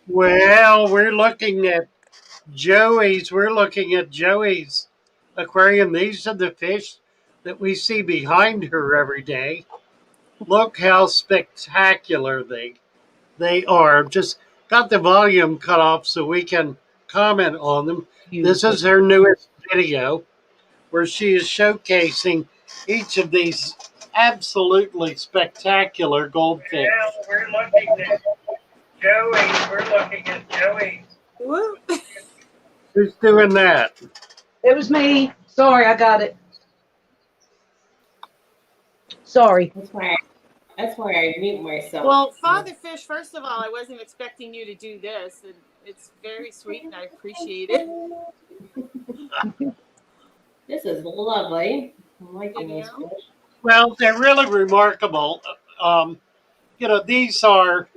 Well, we're looking at Joey's. We're looking at Joey's aquarium. These are the fish that we see behind her every day. Look how spectacular they are. Just got the volume cut off so we can comment on them. This Beautiful. is her newest video where she is showcasing each of these absolutely spectacular goldfish. Well, we're looking at Joey's. We're looking at Joey's. Woo. Who's doing that? It was me. Sorry, I got it. Sorry. That's why I mute myself. Well, Father Fish, first of all, I wasn't expecting you to do this, and it's very sweet, and I appreciate it. This is lovely. I'm liking this Video. fish. Well, they're really remarkable. These are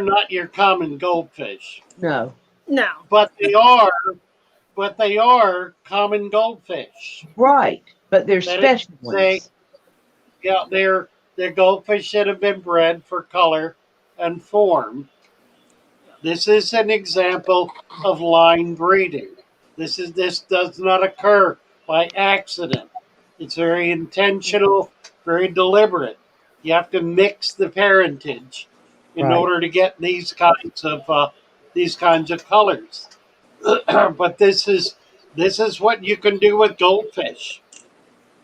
not your common goldfish, No. No. but they are common goldfish. Right. But they're That special is, they, ones. yeah, they're goldfish that have been bred for color and form. This is an example of line breeding. This does not occur by accident. It's very intentional, very deliberate. You have to mix the parentage in Right. order to get these kinds of colors. But this is what you can do with goldfish,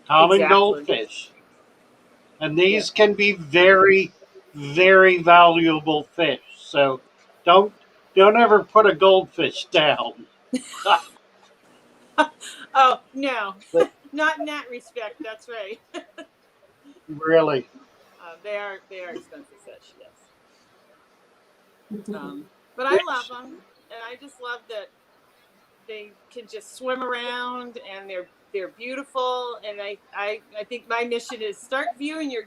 common Exactly. goldfish, and these can be very, very valuable fish. So don't ever put a goldfish down. Oh, no. But Not in that respect. That's right. really, They are expensive fish, yes. But I love them, and I just love that they can just swim around, and they're beautiful. And I think my mission is start viewing your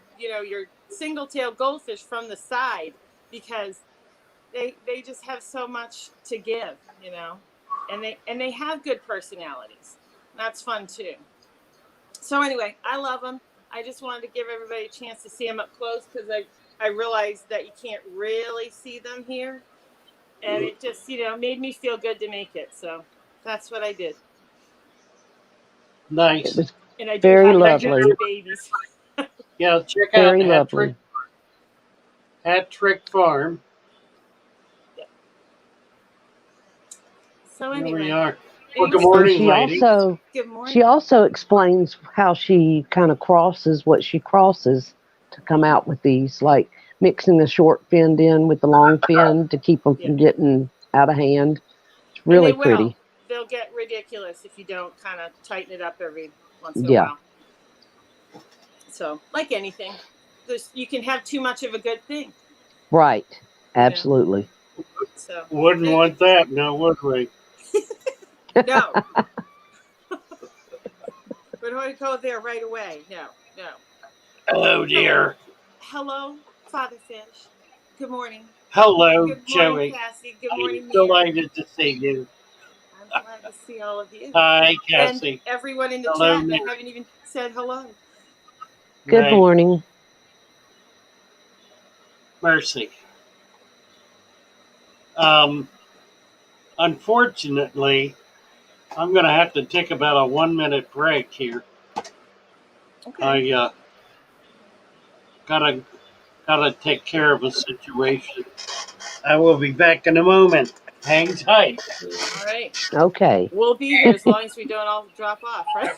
single-tail goldfish from the side, because they just have so much to give, and they have good personalities. That's fun too. So anyway, I love them. I just wanted to give everybody a chance to see them up close, because I realized that you can't really see them here, and it just made me feel good to make it. So that's what I did. It nice. was And I do very have lovely. two babies. Yeah, check out Very lovely. Hat Trick Farm. So Here we anyway, are. Well, good And morning, she ladies. also good morning. she also explains how she kind of crosses what she crosses to come out with these, like mixing the short fin in with the long fin to keep them from getting out of hand. It's And really they will. pretty. They'll get ridiculous if you don't kind of tighten it up every once in a Yeah. while. So, like anything, you can have too much of a good thing. Right. Absolutely. So Wouldn't want that, no, would we? no. We don't want to go there right away. No. Oh dear. Hello, Father Fish. Good morning. Hello, Good morning, Joey. Cassie. Good morning, I'm Mary. delighted to see you. I'm glad to see all of you. Hi, Cassie. And everyone in the Hello, chat. Mary. I haven't even said hello. Good Right. morning. Mercy. Unfortunately, I'm going to have to take about a 1 minute break here. Okay. I gotta take care of a situation. I will be back in a moment. Hang tight. All right. Okay. We'll be here as long as we don't all drop off, right?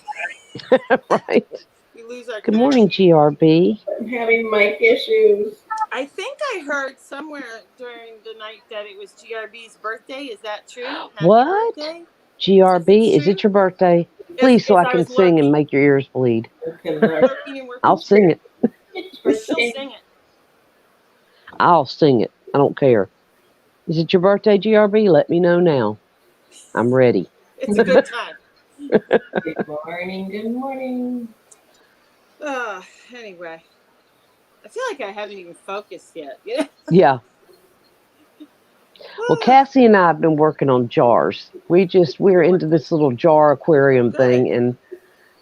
Right. We lose our Good morning, GRB. I'm having mic issues. I think I heard somewhere during the night that it was GRB's birthday. Is that true? Happy What? birthday? GRB, is it your birthday? Please, so I can sing and make your ears bleed. Lurking and working. I'll sing it. She'll sing it. I'll sing it. I don't care. Is it your birthday, GRB? Let me know now. I'm ready. It's a good time. Good morning. Good morning. Anyway, I feel like I haven't even focused yet. Yeah. Well, Cassie and I have been working on jars. We're into this little jar aquarium thing,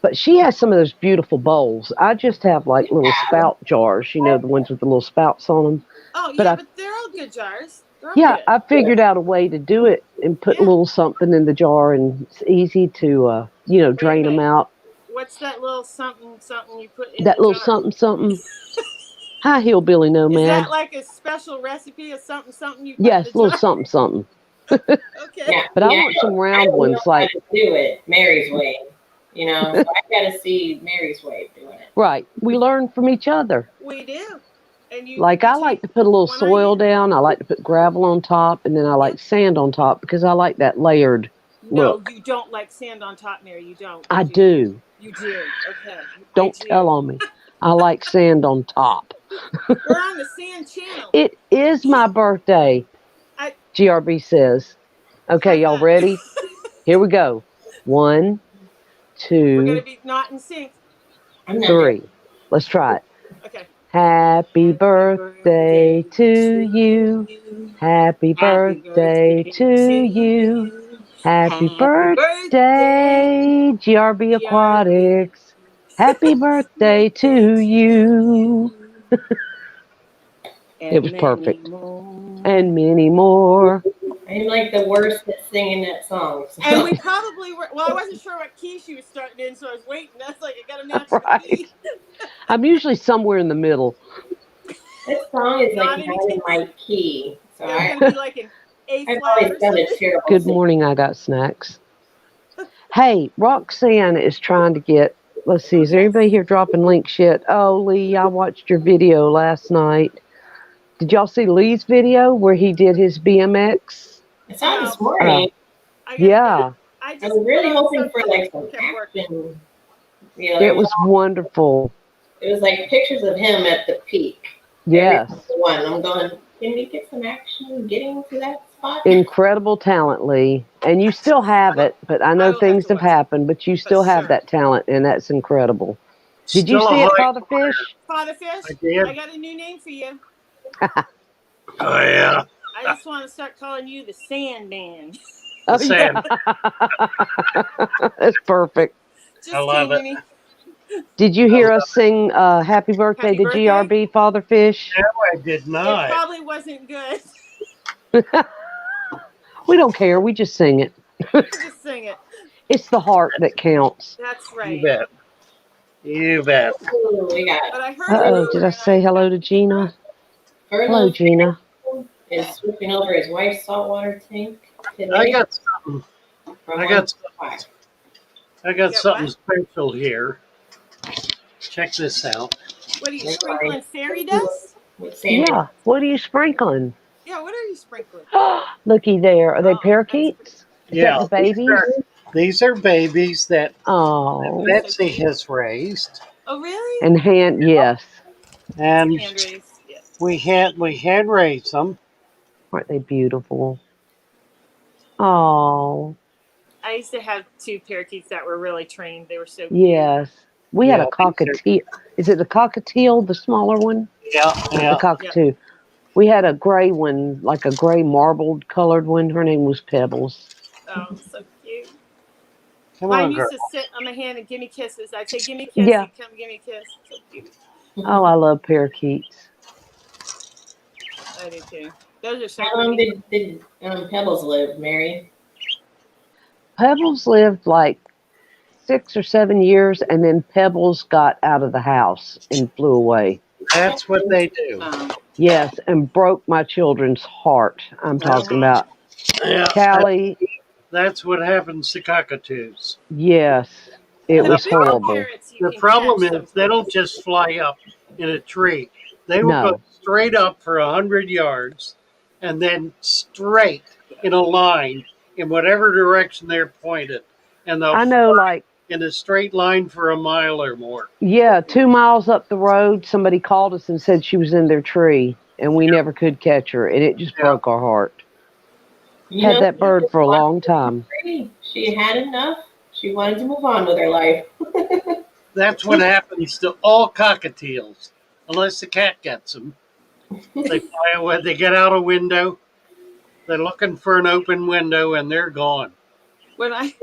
but she has some of those beautiful bowls. I just have like little spout jars, the ones with the little spouts on them. Oh But yeah, I, but they're all good jars. They're all yeah, good. I figured out a way to do it and put a Yeah. little something in the jar, and it's easy to, Wait a drain them minute. out. What's that little something something you put in That the little jar? something something. Hi, hillbilly Is nomad. that like a special recipe of something something you put in the Yes, little jar? something something. Okay. Yeah, But I yeah, want some I round don't know ones, how like to do it Mary's way. So I gotta see Mary's way of doing it. right. We learn from each other. We do. And Like you I like take to put a little one soil idea. down. I like to put gravel on top, and then I Yeah. like sand on top because I like that layered No, look. you don't like sand on top, Mary. You don't. I Do you? do. You do. Okay. I Don't tell do. on me. I like sand on top. We're on the sand channel. It is my birthday, I GRB says. Okay, high y'all five. ready? Here we go. One, We're gonna 2, be not in sync. I'm not doing 3. Let's try it. Okay. Happy Happy birthday birthday to to you. you. Happy Happy birthday birthday to to you. you. Happy Happy birthday, birthday, GRB GRB. Aquatics. Happy birthday Birthday to to you. you. It And was many perfect. more. And many more. I'm like the worst at singing that song. And So. we probably were. Well, I wasn't sure what key she was starting in, so I was waiting. That's like I gotta match the Right. key. I'm usually somewhere in the middle. This song is like Not in not in my key. So It was gonna be like an A I've flat always or done a something. terrible Good singer. morning, I got snacks. Hey, Roxanne is trying to get, let's see, Oh is there yes. anybody here dropping links yet? Oh, Lee, I watched your video last night. Did y'all see Lee's video where he did his BMX? I saw it No, this morning. I gotta get it. Yeah, I I just was put really on hoping for something like and some kept working. action. it was wonderful. It was like pictures of him at the peak. Every Yes, single one. I'm going, can we get some action getting to that spot? incredible talent, Lee. And you still have it, but I I know will have things to have watch it happened, but you for still have sure. that talent, and that's incredible. Did you Still a see it, high Father Fish? Father I Fish, I did. got a new name for you. Oh yeah. I just want to start calling you the Sandman. The Oh, yeah. sand. That's perfect. I Just love kidding, it. Minnie. Did you I hear love us sing Happy Birthday Happy to birthday. GRB, Father Fish? it. No, I did It not. probably wasn't good. We don't care. We just sing it. Just sing it. It's the heart that counts. That's You right. bet. You bet. Ooh, we got But I heard a Uh-oh, did rumor I and I say hello expect to it to be Gina? correct. Hello, Fernando Gina. is swooping over his wife's saltwater tank I today got something. from I one got spot. I got Get something what? special here. Check this out. What are you Never mind. sprinkling fairy dust? With Sandra. Yeah, what are you sprinkling? Yeah, what are you sprinkling? Looky there. Are they Oh, that's pretty. parakeets? Is that Yeah, the babies? these are babies that Oh, So Betsy cute. has raised, Oh, really? and hand, yes. and Hand raised. Yeah. we hand raised them. Aren't they beautiful? Oh, I used to have two parakeets that were really trained. They were so cute. yes. We had Yeah, a these are, cockatiel. Is it the cockatiel, the smaller one? yeah, Not the yeah. Yep. cockatoo. We had a gray one, like a gray marbled colored one. Her name was Pebbles. Oh, so cute. Come Mine on, used girl. to sit on my hand and give me kisses. I'd say, "Give me a kiss." Yeah. He'd come give me a kiss. So cute. Oh, I love parakeets. I do too. Those are so How long pretty. did Pebbles live, Mary? Pebbles lived like 6 or 7 years, and then Pebbles got out of the house and flew away. That's what they do. Yes, and broke my children's heart. I'm talking Mm-hmm. about Yeah, Callie. that's what happens to cockatoos. Yes, it The The was bigger horrible. parrots you the can catch problem is they don't sometimes. just fly up in a tree. They will go No, straight up for 100 yards, and then straight in a line in whatever direction they're pointed, and they'll I know, fly like, in a straight line for a mile or more. yeah, 2 miles up the road, somebody called us and said she was in their tree, and we never could catch her, and it just Yeah, broke our heart. You Had know, that she bird just for a wanted long to be time. free. She had enough. She wanted to move on with her life. that's what happens to all cockatiels, unless the cat gets them. They fly away. They get out a window. They're looking for an open window, and they're gone. When I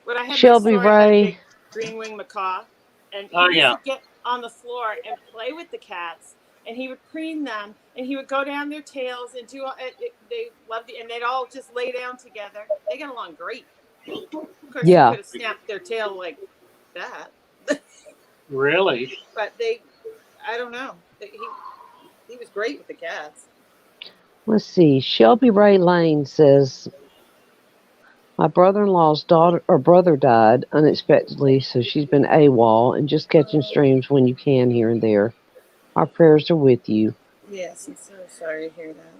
when I had my Shelby store, I had a Ray, big green wing macaw, and Oh he used yeah, to get on the floor and play with the cats. and he would preen them, and he would go down their tails and do. They loved it, and they'd all just lay down together. They got along great. Of course, you Yeah. could have snapped their tail like that, Really? but I don't know. He was great with the cats. Let's see. Shelby Ray Lane says, my brother-in-law's daughter or brother died unexpectedly, so she's been AWOL and just catching streams when you can here and there. Our prayers are with you. Yes, I'm so sorry to hear that.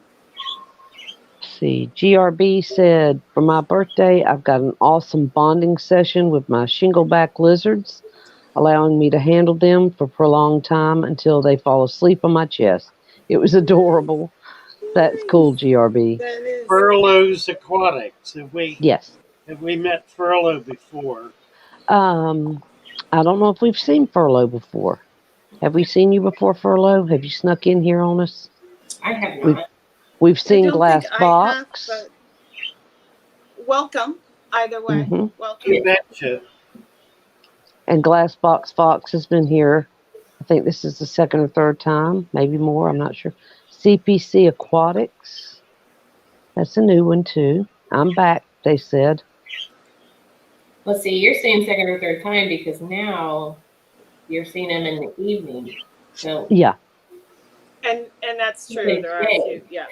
Let's see. GRB said, for my birthday, I've got an awesome bonding session with my shingleback lizards, allowing me to handle them for a prolonged time until they fall asleep on my chest. It was adorable. That's cool, GRB. That is. Furloughs Aquatics. Yes. Have we met Furlough before? I don't know if we've seen Furlough before. Have we seen you before, Furlough? Have you snuck in here on us? I have not. We've I seen don't Glass think Box. I have, but welcome either way. Mhm. Welcome. We met you. And Glass Box Fox has been here. I think this is the second or third time, maybe more. I'm not sure. CPC Aquatics. That's a new one too. I'm back, they said. Let's see, you're saying second or third time because now you're seeing them in the evening. So Yeah. And that's true. There are a few. Yeah.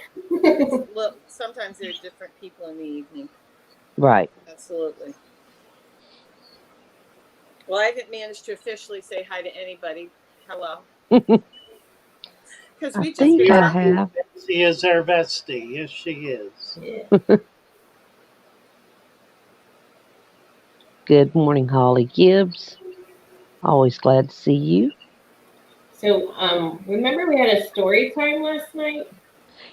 Look, sometimes there are different people in the evening. Right. Absolutely. Well, I haven't managed to officially say hi to anybody. Hello. Because we I just think been I talking. have. She is our bestie. Yes, she is. yeah. Good morning, Holly Gibbs. Always glad to see you. So remember we had a story time last night?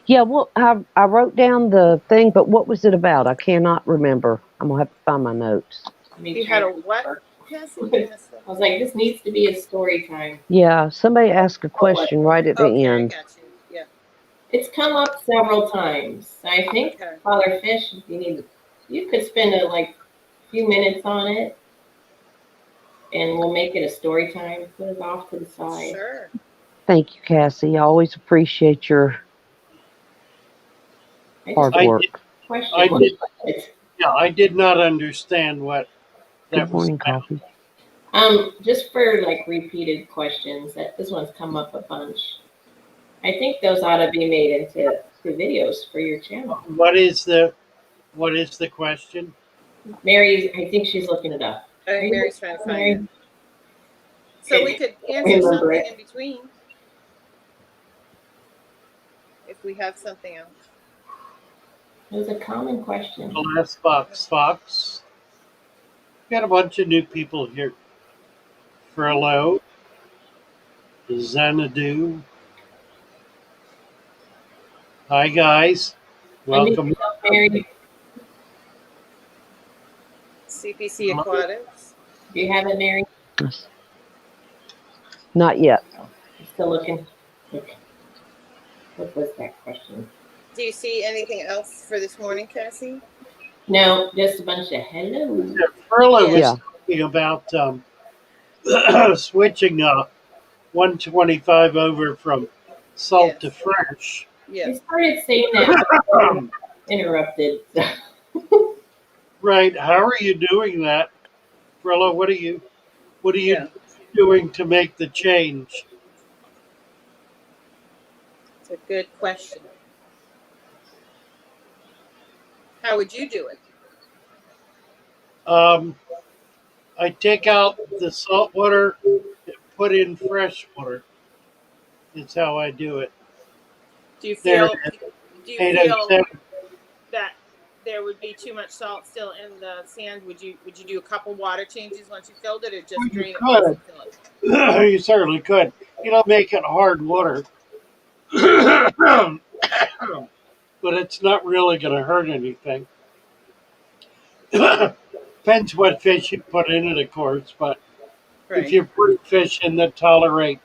Yeah, well, I wrote down the thing, but what was it about? I cannot remember. I'm going to have to find my notes. You had a what, Cassie? I was like, this needs to be a story time. Yeah, somebody asked a question right at the end. I got you. Yeah. It's come up several times. I think Okay. Father Fish, you could spend a few minutes on it, and we'll make it a story time. Put it off to the side. Sure. Thank you, Cassie. I always appreciate your hard work. I did not understand what that Good morning, was about. Coffee. Just for repeated questions, this one's come up a bunch. I think those ought to be made into videos for your channel. What is the question? Mary, I think she's looking it up. I think Mary's trying to find it. So we could answer something in between if we have something else. It was a common question. Glass Box Fox. Got a bunch of new people here. Furlough. Xanadu. Hi, guys. Welcome. Mary. CPC Aquatics. Do you have it, Mary? Not yet. I'm still looking. Okay. What was that question? Do you see anything else for this morning, Cassie? No, just a bunch of hello. Furlough was talking about switching 125 over from salt to fresh. Yeah. You started saying that. Interrupted. Right. How are you doing that? Furlough, what are you doing to make the change? It's a good question. How would you do it? I take out the salt water and put in fresh water. That's how I do it. Do you feel that there would be too much salt still in the sand? Would you do a couple water changes once you filled it, or just drain it once you fill it? You certainly could. It'll make it hard water. But it's not really going to hurt anything. Depends what fish you put in it, of course. But if you put fish in that tolerate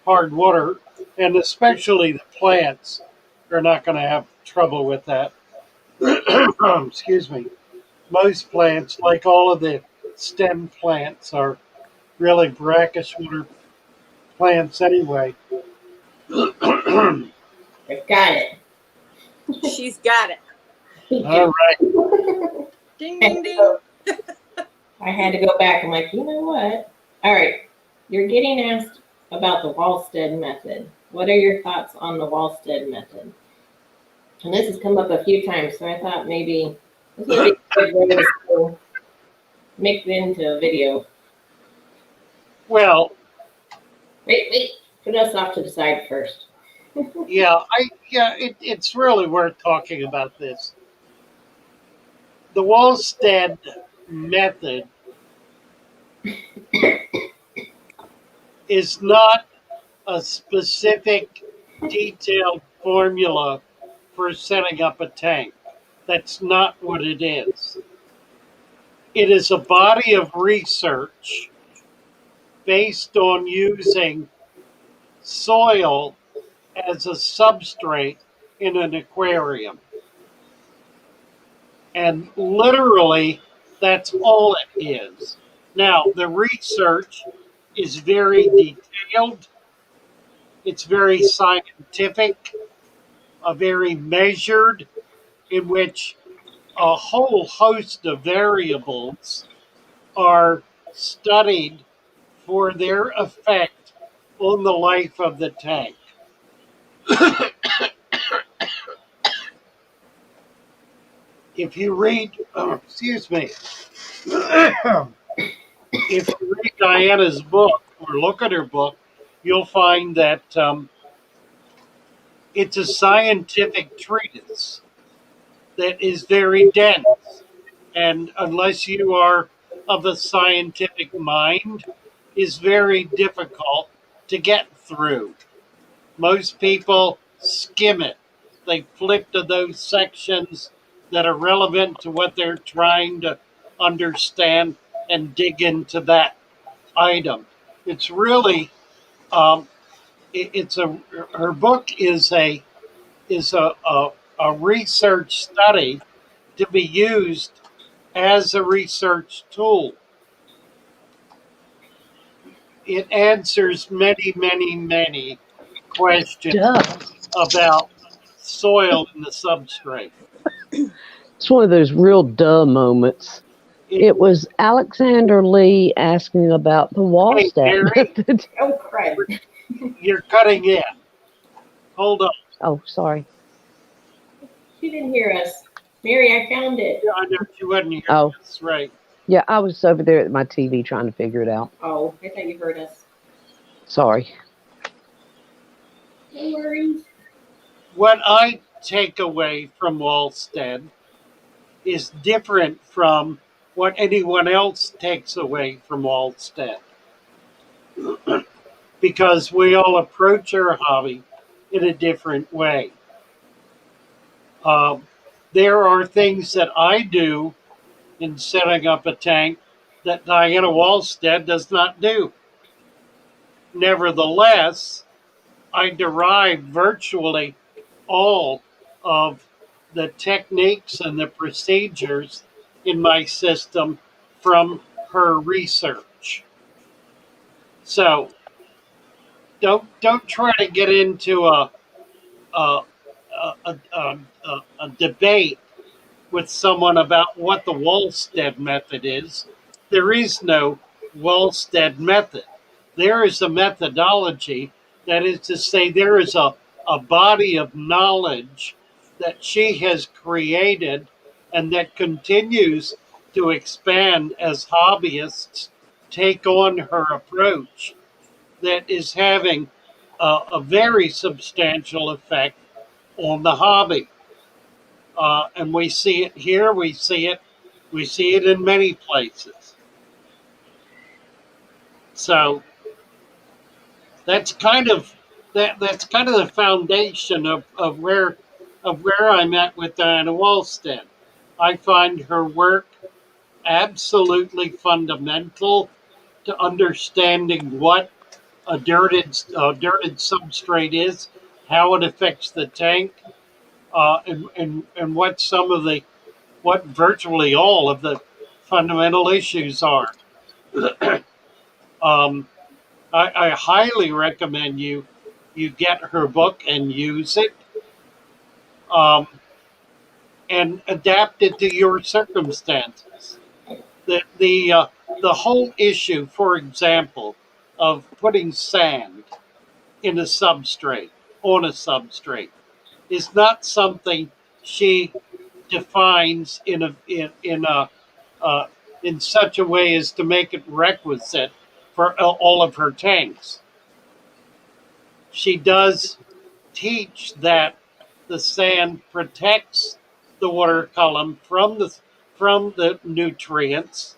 hard water, and especially the plants, they're not going to have trouble with that. Excuse me. Most plants, like all of the stem plants, are really brackish water plants anyway. I've got it. She's got it. All right. Ding, ding, ding. I had to go back. I'm like, you know what? All right. You're getting asked about the Wallstead method. What are your thoughts on the Wallstead method? And this has come up a few times, so I thought maybe this would be a good way to make it into a video. Well, Wait. Put us off to the side first. it's really worth talking about this. The Wallstead method is not a specific detailed formula for setting up a tank. That's not what it is. It is a body of research based on using soil as a substrate in an aquarium. And literally, that's all it is. Now, the research is very detailed, it's very scientific, very measured, in which a whole host of variables are studied for their effect on the life of the tank. If you read, excuse me, if you read Diana's book or look at her book, you'll find that it's a scientific treatise that is very dense. And unless you are of a scientific mind, is very difficult to get through. Most people skim it. They flip to those sections that are relevant to what they're trying to understand and dig into that item. It's really, it's a, her book is a research study to be used as a research tool. It answers many questions about soil in the substrate. It's one of those real duh moments. It was Alexander Lee asking about the Wallstead method. Oh, crap. You're cutting in. Hold on. Oh, sorry. She didn't hear us. Mary, I found it. Yeah, I know she wasn't here. Oh. That's right. Yeah, I was over there at my TV trying to figure it out. Oh, I thought you heard us. Sorry. No worries. What I take away from Wallstead is different from what anyone else takes away from Wallstead. Because we all approach our hobby in a different way. There are things that I do in setting up a tank that Diana Wallstead does not do. Nevertheless, I derive virtually all of the techniques and the procedures in my system from her research. So don't try to get into a, a debate with someone about what the Wallstead method is. There is no Wallstead method. There is a methodology, that is to say, there is a body of knowledge that she has created and that continues to expand as hobbyists take on her approach, that is having a very substantial effect on the hobby. And we see it here. We see it in many places. So that's kind of that's kind of the foundation of where I'm at with Diana Wallstead. I find her work absolutely fundamental to understanding what a dirted substrate is, how it affects the tank, and what some of the what virtually all of the fundamental issues are. I highly recommend you you get her book and use it, um, and adapt it to your circumstances. The whole issue, for example, of putting sand in a substrate on a substrate is not something she defines uh, in such a way as to make it requisite for all of her tanks. She does teach that the sand protects the water column from the nutrients,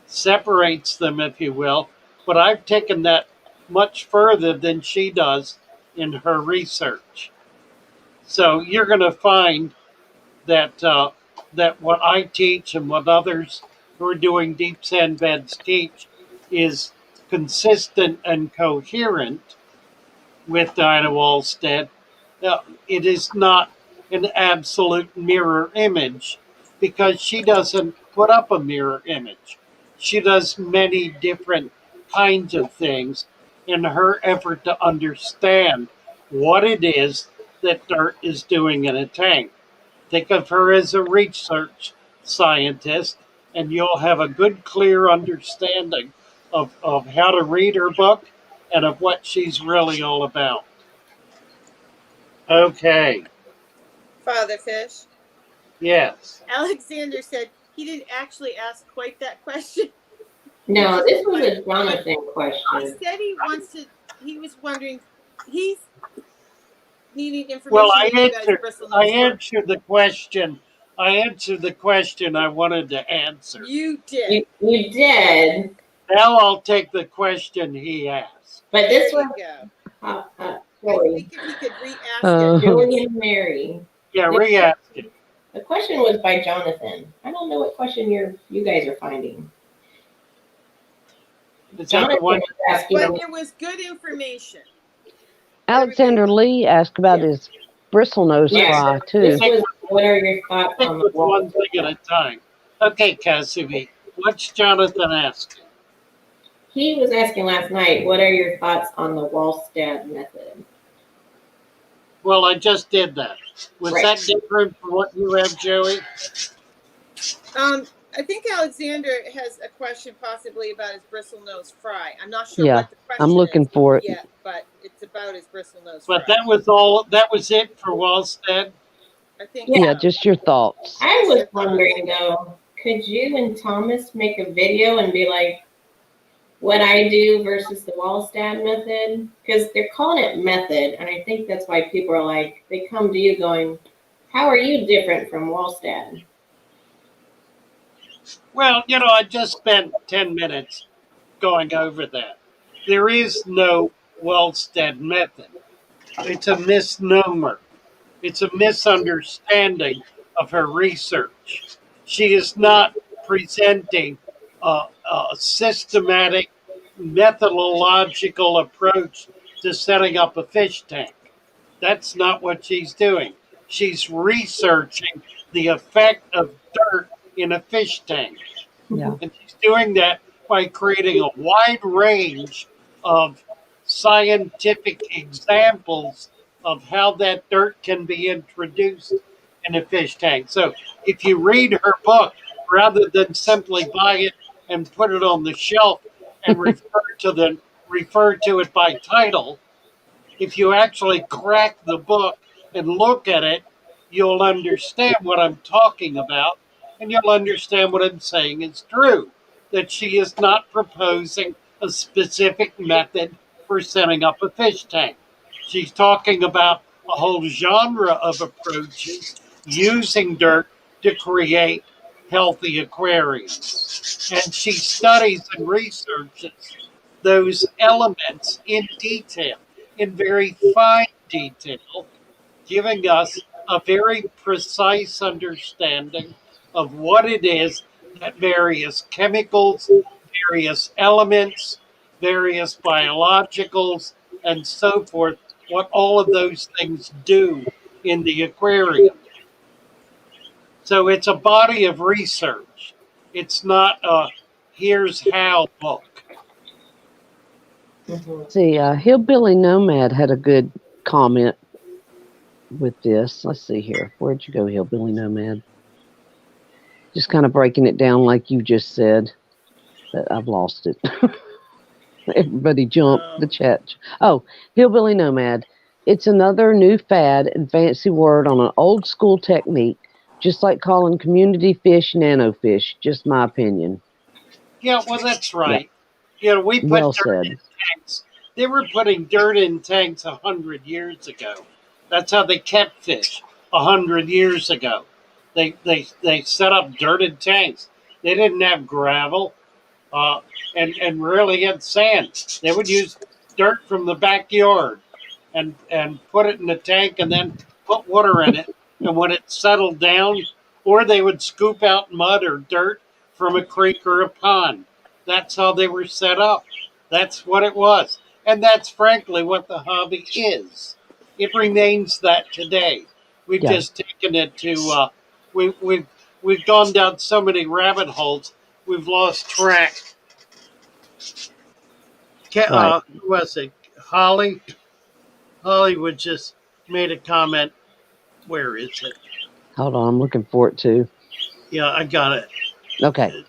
separates them, if you will. But I've taken that much further than she does in her research. So you're going to find that that what I teach and what others who are doing deep sand beds teach is consistent and coherent with Dinah Wallstead. It is not an absolute mirror image because she doesn't put up a mirror image. She does many different kinds of things in her effort to understand what it is that dirt is doing in a tank. Think of her as a research scientist, and you'll have a good, clear understanding of how to read her book and of what she's really all about. Okay, Father Fish. yes. Alexander said he didn't actually ask quite that question. No, this was a Jonathan He question. said he wants to. He was wondering. He's needing information Well, maybe about his bristle I nose fur. answered the question. I answered the question I wanted to answer. You did. You did, Now I'll take the question he asked. but this There one, you go. I Joey, think if he could re-ask Uh, it. Joey and Mary. Yeah, re-ask it. The question was by Jonathan. I don't know what question you guys are finding. Is that the Jonathan one? was asking. But it was good information. Alexander Lee asked about his bristlenose Yeah. fry too. This was, what are your thoughts Stick on the with wall? one thing at a time. Okay, Kasumi, what's Jonathan asking? He was asking last night, what are your thoughts on the Wallstead method? Well, I just did that. Was Right. that different from what you have, Joey? I think Alexander has a question possibly about his bristlenose fry. I'm not sure Yeah, what the question I'm looking is for it. yet, but it's about his bristlenose But fry. that was all. That was it for Wallstead. I think Yeah, so. just your thoughts. I was wondering though, could you and Thomas make a video and be like, what I do versus the Wallstead method? Because they're calling it method, and I think that's why people are like, they come to you going, how are you different from Wallstead? Well, I just spent 10 minutes going over that. There is no Wallstead method. It's a misnomer. It's a misunderstanding of her research. She is not presenting a systematic, methodological approach to setting up a fish tank. That's not what she's doing. She's researching the effect of dirt in a fish tank. Yeah. And she's doing that by creating a wide range of scientific examples of how that dirt can be introduced in a fish tank. So if you read her book, rather than simply buy it and put it on the shelf and refer to it by title, if you actually crack the book and look at it, you'll understand what I'm talking about, and you'll understand what I'm saying is true. That she is not proposing a specific method for setting up a fish tank. She's talking about a whole genre of approaches using dirt to create healthy aquariums. And she studies and researches those elements in detail, in very fine detail, giving us a very precise understanding of what it is that various chemicals, various elements, various biologicals, and so forth, what all of those things do in the aquarium. So it's a body of research. It's not a here's how book. Mhm. See, Hillbilly Nomad had a good comment with this. Let's see here. Where'd you go, Hillbilly Nomad? Just kind of breaking it down like you just said, but I've lost it. Everybody jumped the chat. Oh, Hillbilly Nomad. It's another new fad and fancy word on an old school technique, just like calling community fish nanofish. Just my opinion. Yeah, well, that's Yeah, right. We put well dirt said. in tanks. They were putting dirt in tanks 100 years ago. That's how they kept fish 100 years ago. They set up dirt in tanks. They didn't have gravel, uh, and rarely had sand. They would use dirt from the backyard and put it in the tank and then put water in it. And when it settled down, or they would scoop out mud or dirt from a creek or a pond. That's how they were set up. That's what it was. And that's frankly what the hobby is. It remains that today. We've Yeah, just taken it to, we've gone down so many rabbit holes, we've lost track. right. Who was it? Holly? Hollywood just made a comment. Where is it? Hold on, I'm looking for it too. Yeah, I got it. Okay,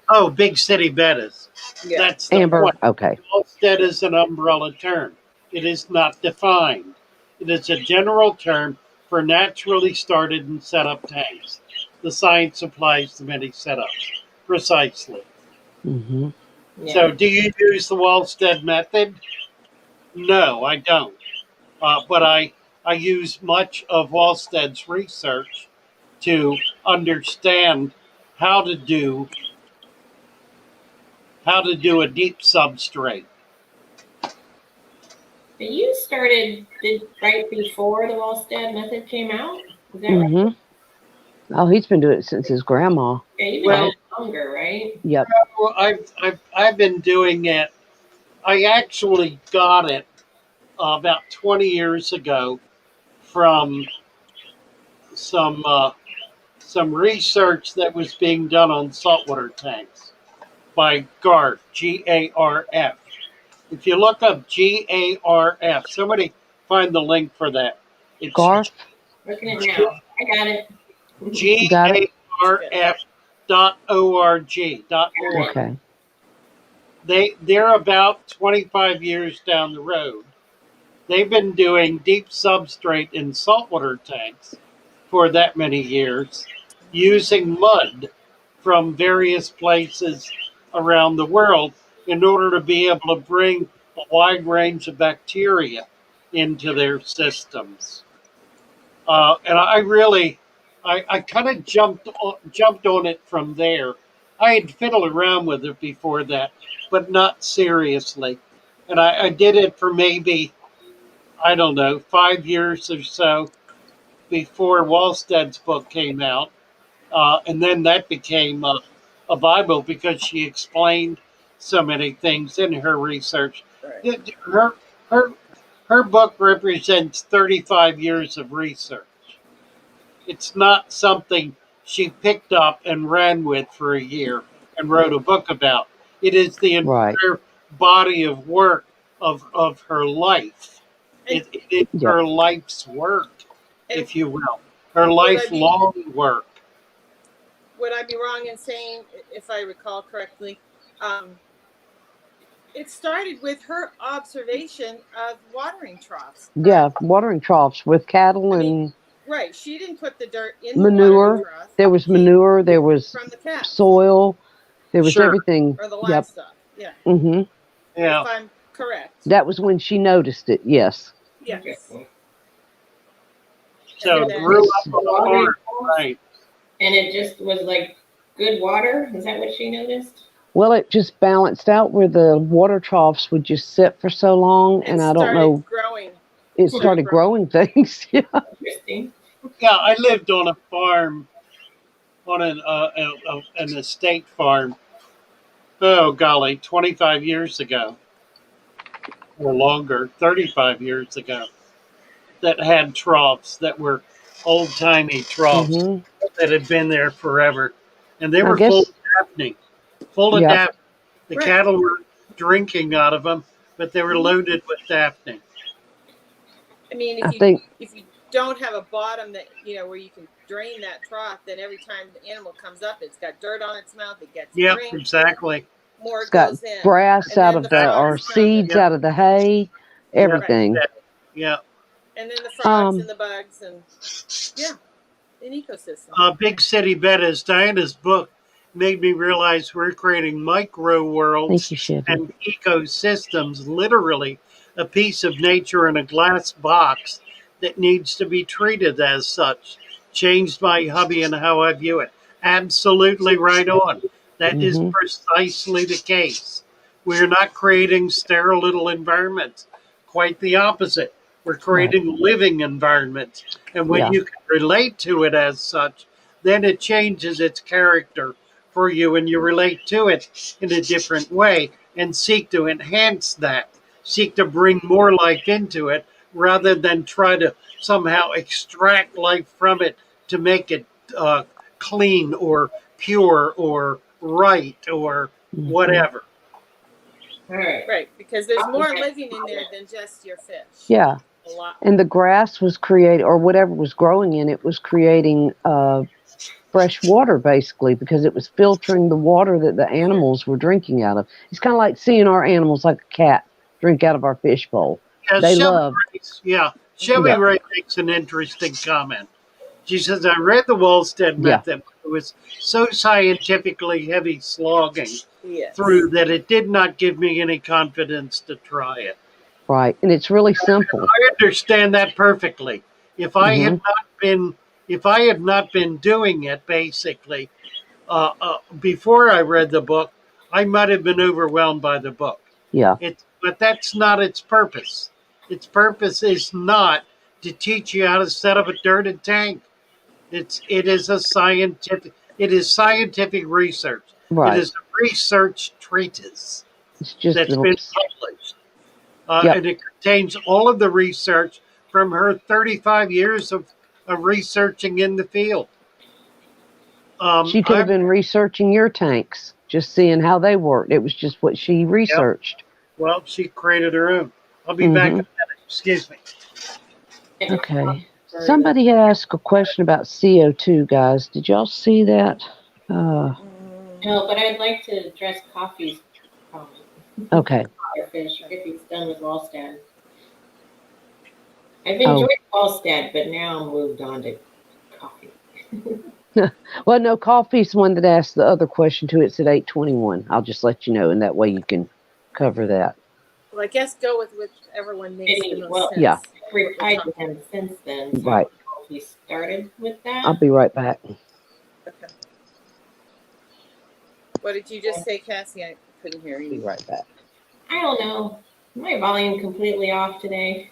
Oh, big city bettas. Yeah. That's the Amber. point. Okay, Homestead is an umbrella term. It is not defined. It is a general term for naturally started and set up tanks. The science applies to many setups. Precisely. hmm Yeah. So, do you use the Wallstead method? No, I don't. But I use much of Wallstead's research to understand how to do how to do a deep substrate. But you started right before the Wallstead method came out? Is that right? hmm Oh, he's been doing it since his grandma. Yeah, you've been Well, doing it longer, right? Yep. well, I've been doing it. I actually got it about 20 years ago from some uh, some research that was being done on saltwater tanks by Garf, GARF. If you look up GARF, somebody find the link for that. It's Garth, Looking at it now. I got it. you got it? GARF.org. Okay. They're about 25 years down the road. They've been doing deep substrate in saltwater tanks for that many years, using mud from various places around the world in order to be able to bring a wide range of bacteria into their systems. And I really, I kind of jumped on it from there. I had fiddled around with it before that, but not seriously. And I did it for maybe, I don't know, 5 years or so before Wallstead's book came out. And then that became a Bible because she explained so many things in her research. Right. Her, her, her book represents 35 years of research. It's not something she picked up and ran with for a year and wrote a book about. It is the Right. entire body of work of her life. It is Yep. her life's work, And if you will, her would I be lifelong work. would I be wrong in saying, if I recall correctly, it started with her observation of watering troughs? Yeah, watering troughs with cattle I mean, and right. She didn't put the dirt in the watering manure. trough. There was She manure. There was from the cows soil. There was Sure. everything. or the Yep. livestock. Yeah, hmm Yeah. if I'm correct. That was when she noticed it. Yes. Yes. Interesting. So And then- grew up on the Watering farm, troughs? right? And it just was like good water? Is that what she noticed? Well, it just balanced out where the water troughs would just sit for so long, and I don't started know. growing. It started growing things. Yeah. Interesting. Yeah, I lived on a farm, on an estate farm. Oh golly, 25 years ago or longer, 35 years ago. That had troughs that were old timey troughs hmm that had been there forever, and they I were full guess. of daphne, full of Yep. daphne. The Right. cattle were drinking out of them, but they were loaded with daphne. I mean, I think if you don't have a bottom that where you can drain that trough, then every time the animal comes up, it's got dirt on its mouth. It gets a Yep, drink. exactly. More it's got goes in, grass and out then of the the frogs or come and seeds Yep, out of the hay, yep, right, everything. yeah. and then the frogs Um, and the bugs and yeah, an ecosystem. Big City Bettas, Diana's book made me realize we're creating micro thank worlds you, Chevy. and ecosystems, literally a piece of nature in a glass box that needs to be treated as such. Changed my hobby and how I view it. Absolutely right on. That is Hmm. precisely the case. We're not creating sterile little environments. Quite the opposite. We're Right. creating living environments. And when Yeah. you can relate to it as such, then it changes its character for you and you relate to it in a different way and seek to enhance that, seek to bring more life into it rather than try to somehow extract life from it to make it uh, clean or pure or right or Hmm. whatever. All right. Right, because there's more living in there than just your fish. Yeah. A lot And more. the grass was created, or whatever was growing in it was creating fresh water basically because it was filtering the water that the Sure. animals were drinking out of. It's kind of like seeing our animals like a cat drink out of our fish bowl. Yeah, They love, Shelby yeah, Ray makes an interesting comment. She says, I read the Wallstead yeah, method. It was so scientifically heavy slogging through Yes. that it did not give me any confidence to try it. right. And it's really simple. I understand that perfectly. If I Hmm. had not been, if I had not been doing it, basically, before I read the book, I might have been overwhelmed by the book. Yeah, But that's not its purpose. Its purpose is not to teach you how to set up a dirted tank. It is a scientific. It is scientific research. It right. is a research treatise It's just that's a, been published, yep. and it contains all of the research from her 35 years of researching in the field. She could have I'm been researching your tanks, just seeing how they worked. It was just what she Yep. researched. Well, she created her own. I'll be back in Hmm. a minute. Excuse me. Okay. Somebody asked a question about CO2, guys. Did y'all see that? Uh, No, but I'd like to address Coffee's comment. okay. Fish, if he's done with Wallstead. I've Oh, enjoyed Wallstead, but now I'm moved on to Coffee. well, no, Coffee's the one that asked the other question too. It's at 8:21. I'll just let you know, and that way you can cover that. Well, I guess go with whichever one makes the most Well, sense. Yeah. I've replied to him since then, so I Right. don't know if he started with I'll that. be right back. Okay. What did you just say, Cassie? I couldn't hear Be you. right back. I don't know. My volume completely off today.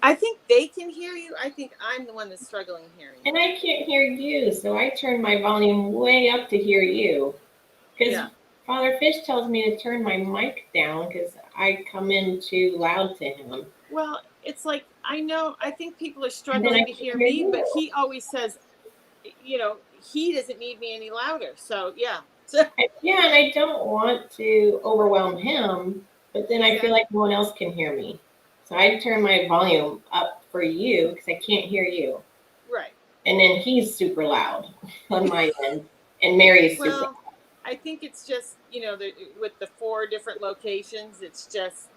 I think they can hear you. I think I'm the one that's struggling hearing you. And I can't hear you, so I turned my volume way up to hear you. Because Father Fish tells me to turn my mic down because I come in too loud to him. Well, it's like I think people are And then struggling I to can hear hear me, you. but he always says, he doesn't need me any louder. So yeah. So, Yeah, and I don't want to overwhelm him, but then I feel like no one else can hear me. So I turn my volume up for you because I can't hear you. right. And then he's super loud on my end, and Mary's super loud. Well, I think it's just with the 4 different locations, it's just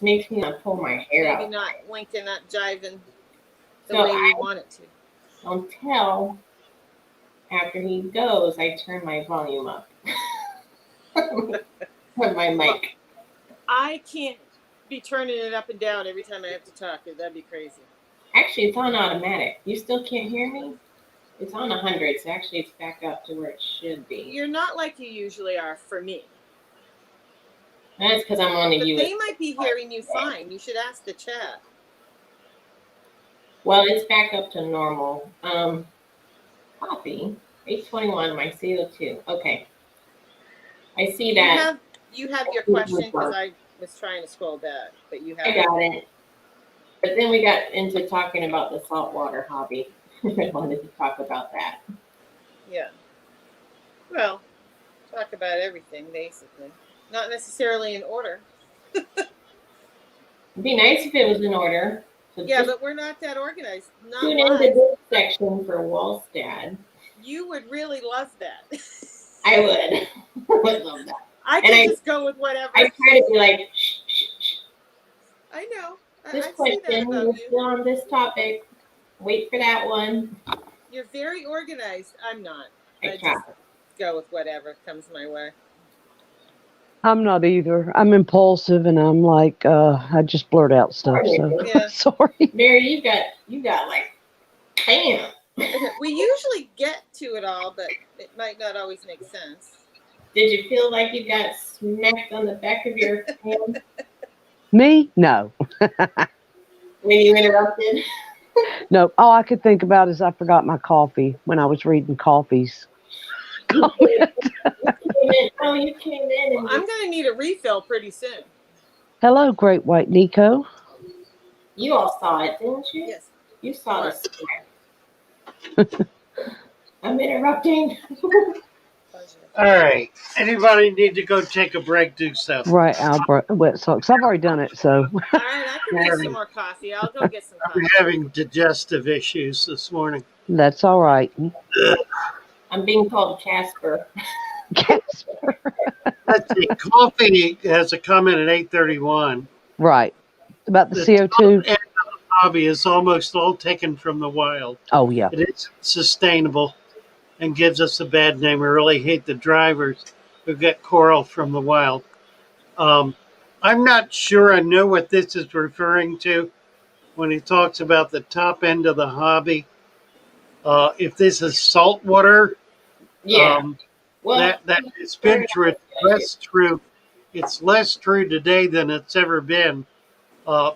Makes me want to pull my hair out. maybe not linking, not jiving the So way we want it to. Until after he goes, I turn my volume up on my mic. Well, I can't be turning it up and down every time I have to talk. That'd be crazy. Actually, it's on automatic. You still can't hear me? It's on 100, so actually it's back up to where it should be. You're not like you usually are for me. That's because I'm on the But US. they might be hearing you fine. You should ask the chat. Well, it's back up to normal. Copy 821, my CO2. Okay. I see that. You have your question because I was trying to scroll back, but you have. I got it. But then we got into talking about the saltwater hobby. I wanted to talk about that. Yeah. Well, talk about everything basically. Not necessarily in order. It'd be nice if it was in order. So Yeah, just but we're not that organized. Not tune into live. this section for Wallstad. You would really love that. I would. I would love that. I can just go with whatever. I try to be like, shh, shh, shh. I know. This I see question, that about we're you. still on this topic. Wait for that one. You're very organized. I'm not. I just try. go with whatever comes my way. I'm not either. I'm impulsive, and I'm like, I just blurt out stuff. So Yeah. sorry. Mary, you got like, bam. We usually get to it all, but it might not always make sense. Did you feel like you got smacked on the back of your hand Me? No. when you interrupted? No. All I could think about is I forgot my coffee when I was reading Coffee's comment. Oh, you came in. And I'm going to need a refill pretty soon. Hello, Great White Nico. You all saw it, didn't you? Yes. You saw the smack. I'm interrupting. All right. Anybody need to go take a break? Do so. Right, wet socks. I've already done it, so. All right, I can get some more coffee. I'll go get some coffee. I'm having digestive issues this morning. That's all right. I'm being called Casper. Casper. Let's see. Coffee has a comment at 8:31. Right. About the CO2. top end of the hobby is almost all taken from the wild. Oh, yeah. It is sustainable and gives us a bad name. I really hate the drivers who get coral from the wild. I'm not sure I know what this is referring to when he talks about the top end of the hobby. If this is saltwater, Yeah. that it's been true. It's less true. It's less true today than it's ever been.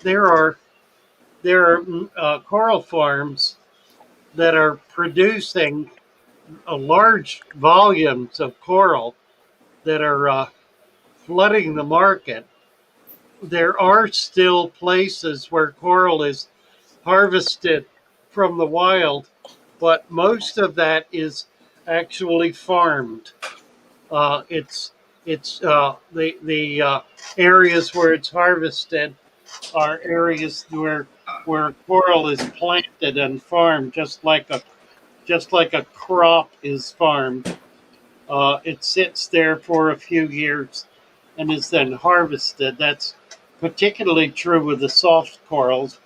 There are coral farms that are producing a large volumes of coral that are flooding the market. There are still places where coral is harvested from the wild, but most of that is actually farmed. The areas where it's harvested are areas where coral is planted and farmed, just like a crop is farmed. It sits there for a few years and is then harvested. That's particularly true with the soft corals,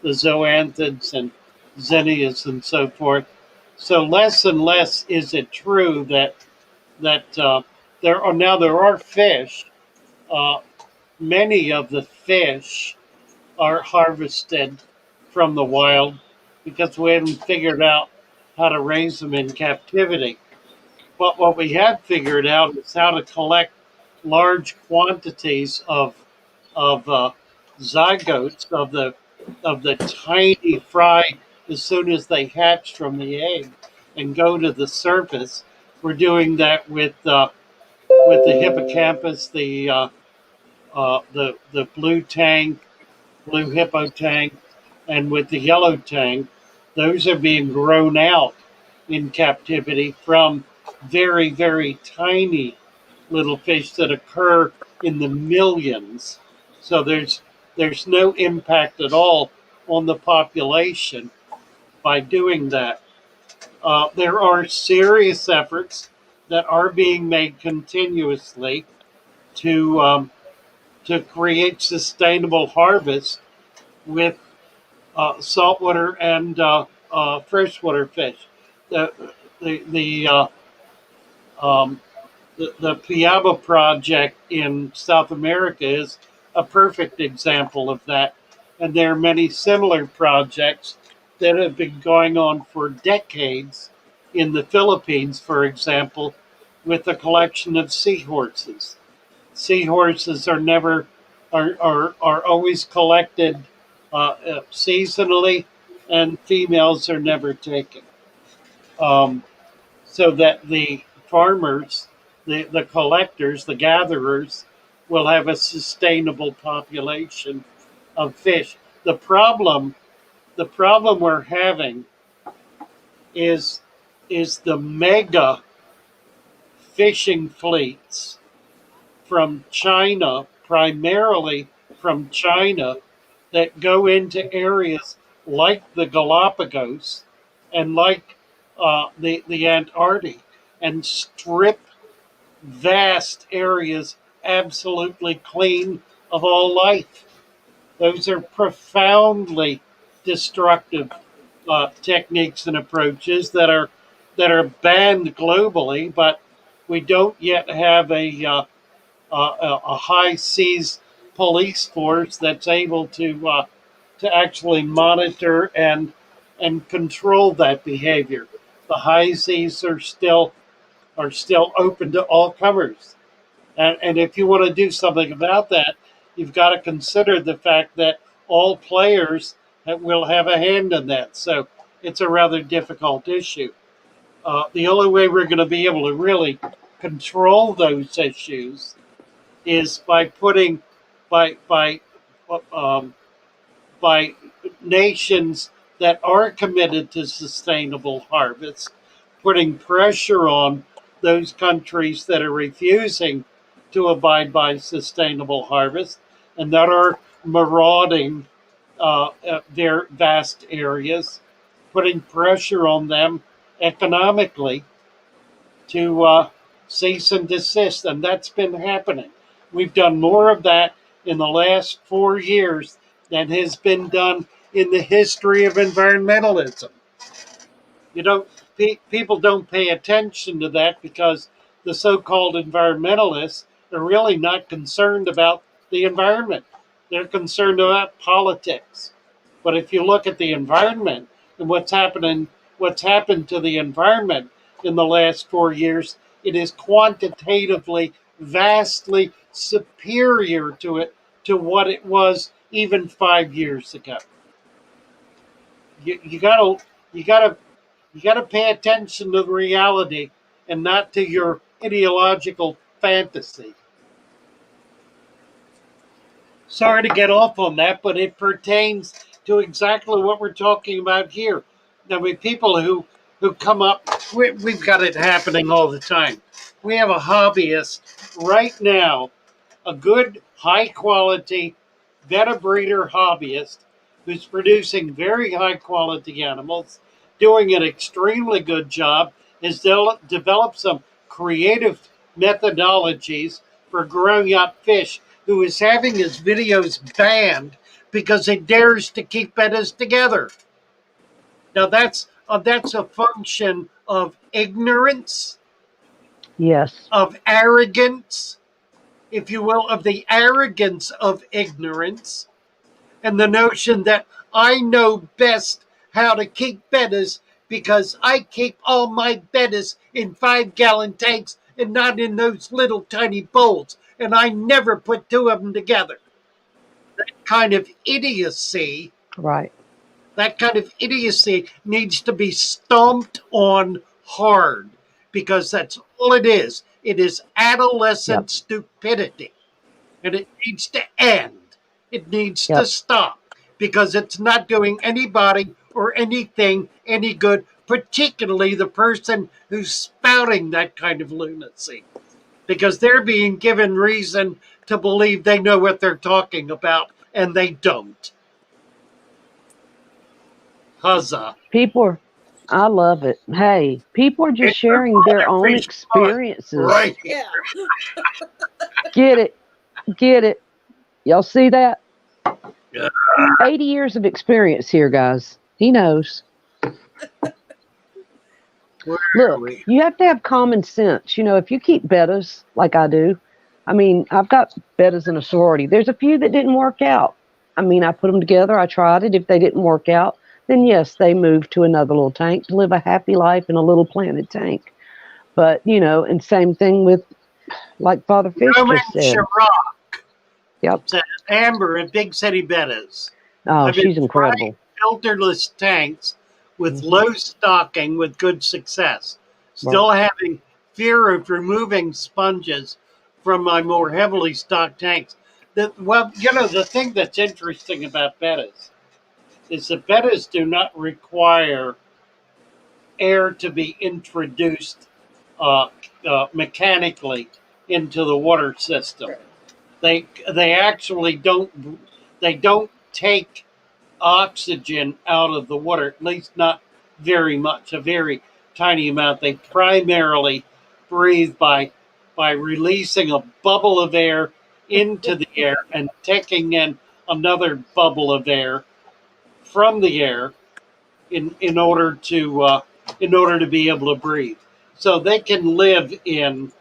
the zoanthids and zinnias and so forth. So less and less is it true that there are fish. Uh, Many of the fish are harvested from the wild because we haven't figured out how to raise them in captivity. But what we have figured out is how to collect large quantities of zygotes of the tiny fry as soon as they hatch from the egg and go to the surface. We're doing that with the hippocampus, the blue tang, blue hippo tang, and with the yellow tang. Those are being grown out in captivity from very, very tiny little fish that occur in the millions. So there's no impact at all on the population by doing that. There are serious efforts that are being made continuously to create sustainable harvest with saltwater and freshwater fish. The the the, uh, um, the Piaba project in South America is a perfect example of that, and there are many similar projects that have been going on for decades in the Philippines, for example, with the collection of seahorses. Seahorses are never are always collected seasonally, and females are never taken. Um, so that the farmers, the collectors, the gatherers, will have a sustainable population of fish. The problem we're having is is the mega fishing fleets from China, primarily from China, that go into areas like the Galapagos and like the Antarctic and strip vast areas absolutely clean of all life. Those are profoundly destructive techniques and approaches that are banned globally, but we don't yet have a high seas police force that's able to actually monitor and control that behavior. The high seas are still open to all comers, and if you want to do something about that, you've got to consider the fact that all players will have a hand in that. So it's a rather difficult issue. The only way we're going to be able to really control those issues is by putting by um, by nations that are committed to sustainable harvest, putting pressure on those countries that are refusing to abide by sustainable harvest and that are marauding their vast areas, putting pressure on them economically to cease and desist, and that's been happening. We've done more of that in the last 4 years than has been done in the history of environmentalism. You don't People don't pay attention to that because the so-called environmentalists are really not concerned about the environment. They're concerned about politics. But if you look at the environment and what's happened to the environment in the last 4 years, it is quantitatively vastly superior to what it was even 5 years ago. You gotta you gotta you got to pay attention to the reality and not to your ideological fantasy. Sorry to get off on that, but it pertains to exactly what we're talking about here. I mean, people who come up, we've got it happening all the time. We have a hobbyist right now, a good, high quality betta breeder hobbyist who's producing very high quality animals, doing an extremely good job, has developed some creative methodologies for growing up fish, who is having his videos banned because he dares to keep bettas together. Now that's a function of ignorance, Yes. of arrogance, if you will, of the arrogance of ignorance, and the notion that I know best how to keep bettas because I keep all my bettas in 5-gallon tanks and not in those little tiny bowls, and I never put two of them together. That kind of idiocy, Right. that kind of idiocy needs to be stomped on hard because that's all it is. It is Yep. adolescent stupidity, and it needs to end. It needs to Yep. stop because it's not doing anybody or anything any good, particularly the person who's spouting that kind of lunacy, because they're being given reason to believe they know what they're talking about, and they don't. Huzzah. People are, I love it. Hey, people are just It's the sharing their own fish pond experiences. right here. Yeah. Get it. Get it. Y'all see that? Yeah. 80 years of experience here, guys. He knows. Where are Look, we? you have to have common sense. If you keep bettas like I do, I mean, I've got bettas in a sorority. There's a few that didn't work out. I mean, I put them together. I tried it. If they didn't work out, then yes, they moved to another little tank to live a happy life in a little planted tank. But, and same thing with, like Father Fish Roman just said. Chirac Yep. said Amber at Big City Bettas. Oh, I've been she's trying incredible. filterless tanks with Hmm. low stocking with good success. Right. Still having fear of removing sponges from my more heavily stocked tanks. The thing that's interesting about bettas is that bettas do not require air to be introduced uh, mechanically into the water system. They actually don't take oxygen out of the water, at least not very much, a very tiny amount. They primarily breathe by releasing a bubble of air into the air and taking in another bubble of air from the air in order to be able to breathe. So they can live in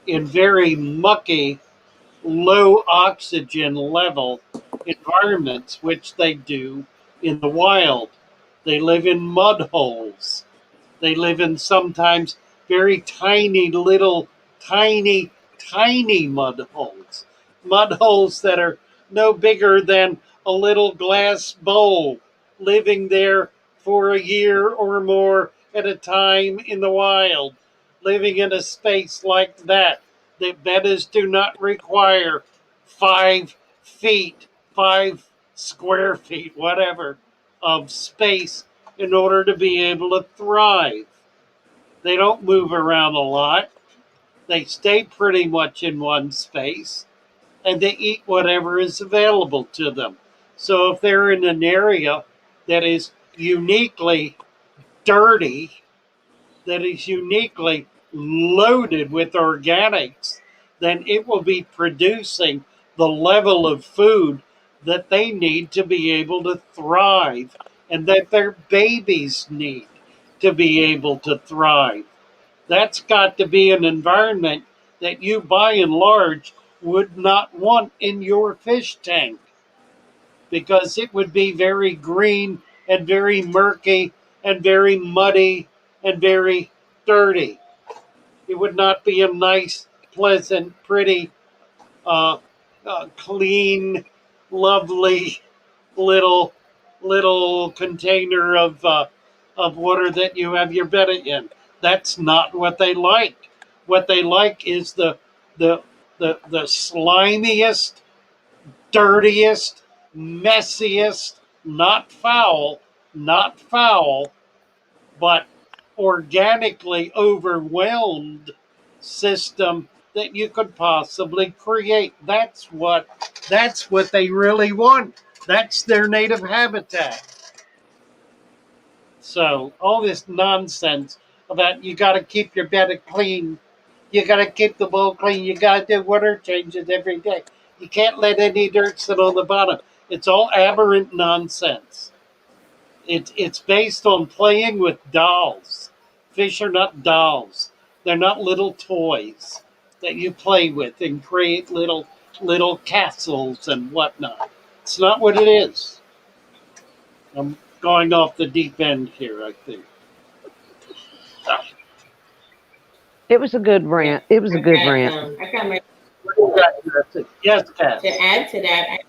very mucky, low oxygen level environments, which they do in the wild. They live in mud holes. They live in sometimes very tiny little, tiny, tiny mud holes that are no bigger than a little glass bowl, living there for a year or more at a time in the wild, living in a space like that. The bettas do not require 5 feet, 5 square feet, whatever, of space in order to be able to thrive. They don't move around a lot. They stay pretty much in one space and they eat whatever is available to them. So if they're in an area that is uniquely dirty, that is uniquely loaded with organics, then it will be producing the level of food that they need to be able to thrive and that their babies need to be able to thrive. That's got to be an environment that you, by and large, would not want in your fish tank because it would be very green and very murky and very muddy and very dirty. It would not be a nice, pleasant, pretty, uh, clean, lovely little container of water that you have your betta in. That's not what they like. What they like is the the slimiest, dirtiest, messiest, not foul, but organically overwhelmed system that you could possibly create. That's what they really want. That's their native habitat. So all this nonsense about you got to keep your bed clean, you got to keep the bowl clean, you got to do water changes every day. You can't let any dirt sit on the bottom. It's all aberrant nonsense. It's based on playing with dolls. Fish are not dolls. They're not little toys that you play with and create little castles and whatnot. It's not what it is. I'm going off the deep end here, I think. It was a good Yeah, rant. It was a good rant. I've got my Yes, Kat. to add to that.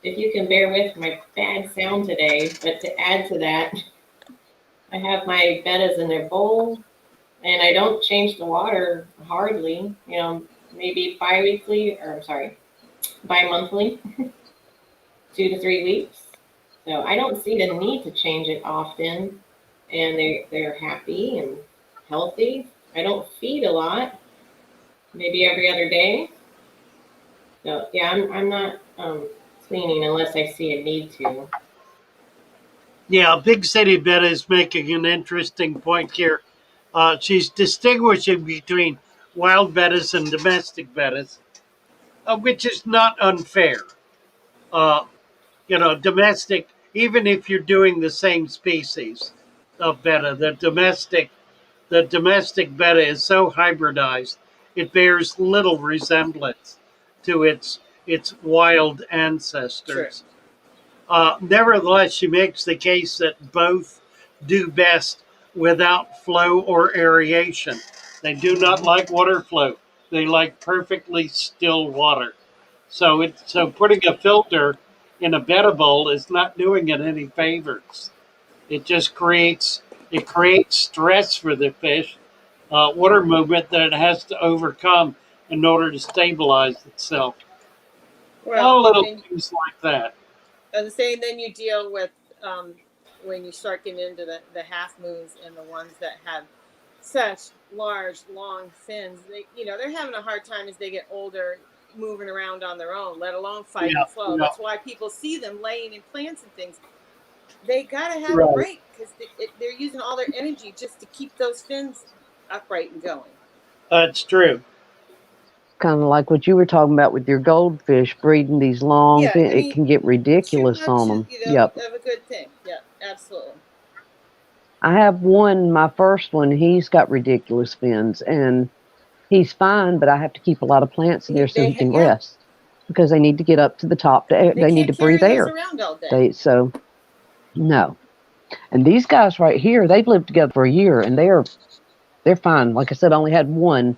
If you can bear with my bad sound today, but to add to that, I have my bettas in their bowl, and I don't change the water hardly. You know, maybe bi-weekly, or sorry, bi-monthly, 2 to 3 weeks. So I don't see the need to change it often, and they're happy and healthy. I don't feed a lot, maybe every other day. So yeah, I'm not cleaning unless I see a need to. Yeah, Big City Betta is making an interesting point here. She's distinguishing between wild bettas and domestic bettas, which is not unfair. Uh, domestic, even if you're doing the same species of betta, the domestic betta is so hybridized it bears little resemblance to its wild ancestors. True. Nevertheless, she makes the case that both do best without flow or aeration. They do not like water flow. They like perfectly still water. So putting a filter in a betta bowl is not doing it any favors. It just creates stress for the fish, water movement that it has to overcome in order to stabilize itself. Well, All little and things like that. as I say, then you deal with when you start getting into the half moons and the ones that have such large, long fins. They're having a hard time as they get older moving around on their own, let alone fight and flow. That's why people see them laying in plants and things. They got to have a break because they're using all their energy just to keep those fins upright and going. That's true. Kind of like what you were talking about with your goldfish breeding these long fins. It can get ridiculous on them. Yep. Of a good thing. Yeah, absolutely. I have one, my first one, he's got ridiculous fins, and he's fine, but I have to keep a lot of plants in there so he can rest, because they need to get up to the top. They need to breathe air. Around all day. No. And these guys right here, they've lived together for a year, and they're fine. Like I said, I only had one,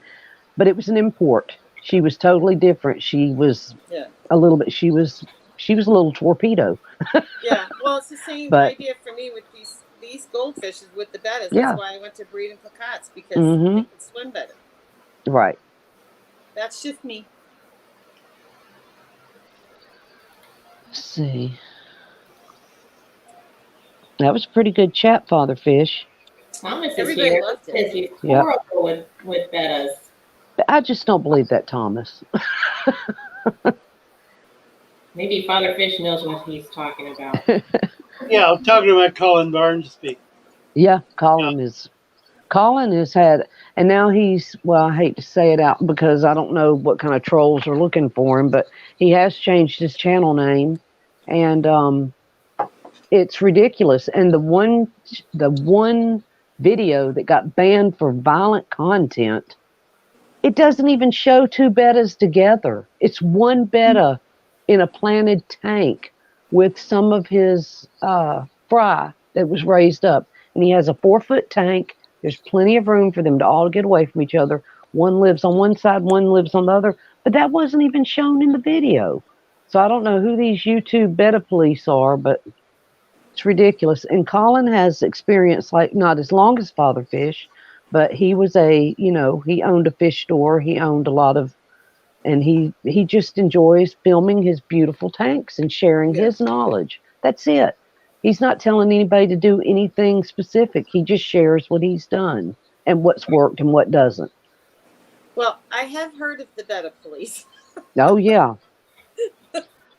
but it was an import. She was totally different. She was a little bit. She was a little torpedo. Yeah. Well, it's the same idea for me with these goldfishes with the bettas. That's why I went to breeding placottes, because they can swim better. Right. That's just me. Let's see. That was a pretty good chat, Father Fish. Thomas is here because he's horrible with bettas. I just don't believe that, Thomas. Maybe Father Fish knows what he's talking about. Yeah, I'm talking about Colin Barnsby. Yeah, Colin has had, and now he's, well, I hate to say it out because I don't know what kind of trolls are looking for him, but he has changed his channel name, and it's ridiculous. And the one video that got banned for violent content, it doesn't even show two bettas together. It's one betta in a planted tank with some of his fry that was raised up. And he has a 4-foot tank. There's plenty of room for them to all get away from each other. One lives on one side, one lives on the other. But that wasn't even shown in the video. So I don't know who these YouTube betta police are, but it's ridiculous. And Colin has experience, like, not as long as Father Fish, but he was he owned a fish store. He owned a lot of, and he just enjoys filming his beautiful tanks and sharing his knowledge. That's it. He's not telling anybody to do anything specific. He just shares what he's done and what's worked and what doesn't. Well, I have heard of the betta police. Oh, yeah.